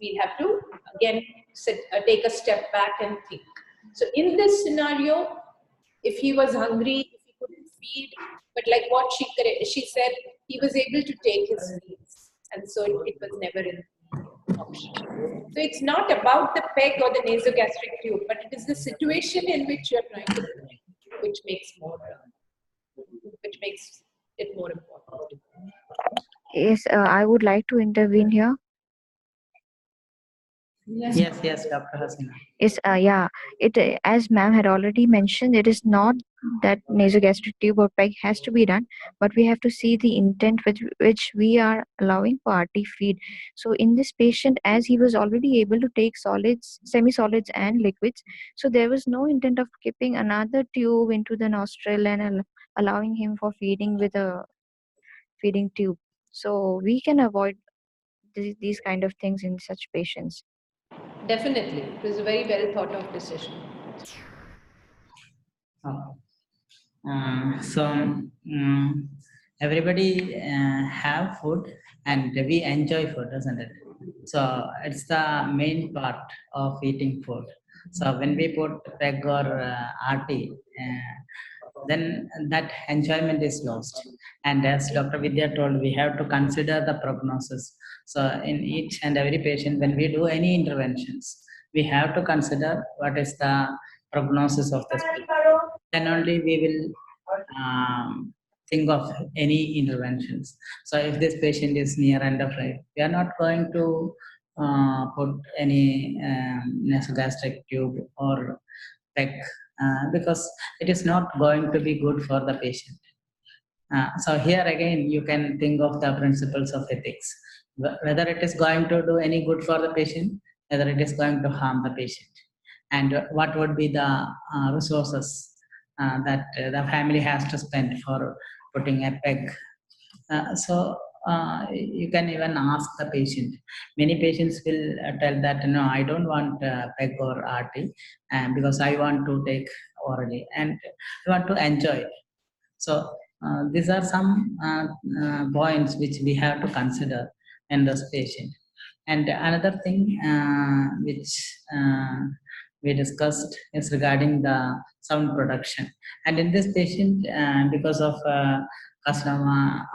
we have to again take a step back and think. So in this scenario, if he was hungry, if he couldn't feed, but like what she said, he was able to take his meals, and so it was never an option. So it's not about the PEG or the nasogastric tube, but it is the situation in which you're trying to prevent, which makes it more important. Yes, I would like to intervene here. Yes, Dr. Hasina. Is it as ma'am had already mentioned, it is not that nasogastric tube or PEG has to be done, but we have to see the intent with which we are allowing for RT feed. So in this patient, as he was already able to take solids, semi-solids and liquids, so there was no intent of keeping another tube into the nostril and allowing him for feeding with a feeding tube. So we can avoid these kind of things in such patients. Definitely, it was a very well thought of decision. Everybody have food and we enjoy food, isn't it? So it's the main part of eating food. So when we put PEG or RT, then that enjoyment is lost. And as Dr. Vidya told, we have to consider the prognosis. So in each and every patient, when we do any interventions, we have to consider what is the prognosis of this patient. Then only we will think of any interventions. So if this patient is near end of life, we are not going to put any nasogastric tube or PEG because it is not going to be good for the patient. So here again, you can think of the principles of ethics, whether it is going to do any good for the patient, whether it is going to harm the patient, and what would be the resources that the family has to spend for putting a peg. You can even ask the patient. Many patients will tell that, no, I don't want peg or RT, because I want to take orally and I want to enjoy. So these are some points which we have to consider in this patient. And another thing which we discussed is regarding the sound production. And in this patient, because of carcinoma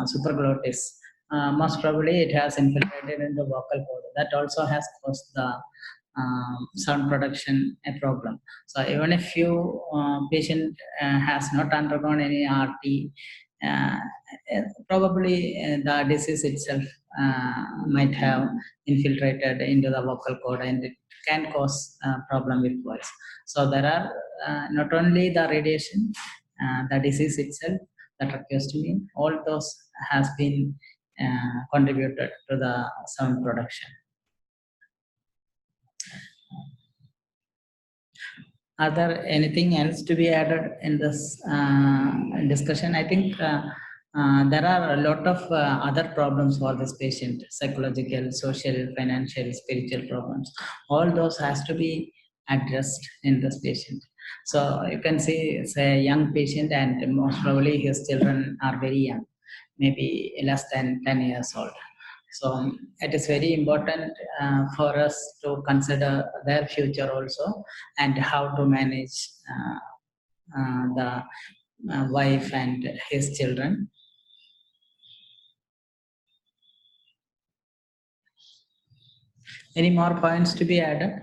supraglottis, most probably it has infiltrated in the vocal cord. That also has caused the sound production a problem. So even if you patient has not undergone any RT, probably the disease itself might have infiltrated into the vocal cord and it can cause problem with voice. So there are not only the radiation, the disease itself, the tracheostomy, all those has been contributed to the sound production. Are there anything else to be added in this discussion? I think there are a lot of other problems for this patient: psychological, social, financial, spiritual problems. All those has to be addressed in this patient. So you can see it's a young patient, and most probably his children are very young, maybe less than 10 years old. So it is very important for us to consider their future also, and how to manage the wife and his children. Any more points to be added?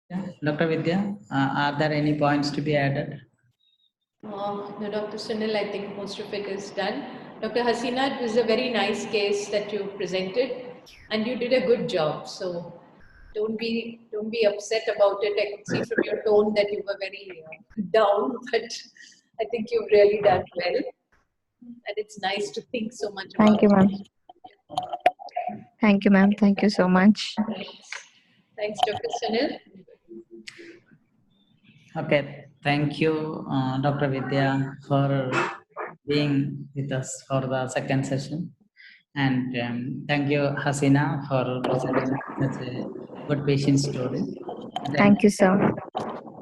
Yeah. Dr. Vidya, are there any points to be added? No, Dr. Sunil, I think most of it is done. Dr. Hasina, it was a very nice case that you presented, and you did a good job. So don't be upset about it. I could see from your tone that you were very down, but I think you've really done well, and it's nice to think so much about Thank you, ma'am. Thank you, ma'am. Thank you so much. Thanks, Dr. Sunil. Okay, thank you, Dr. Vidya, for being with us for the second session. And thank you, Hasina, for presenting such a good patient story. Thank you, sir.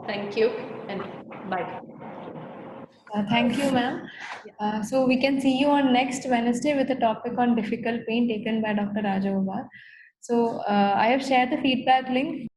Thank you, and bye. Thank you, ma'am. So we can see you on next Wednesday with a topic on difficult pain taken by Dr. Rajagopal. So I have shared the feedback link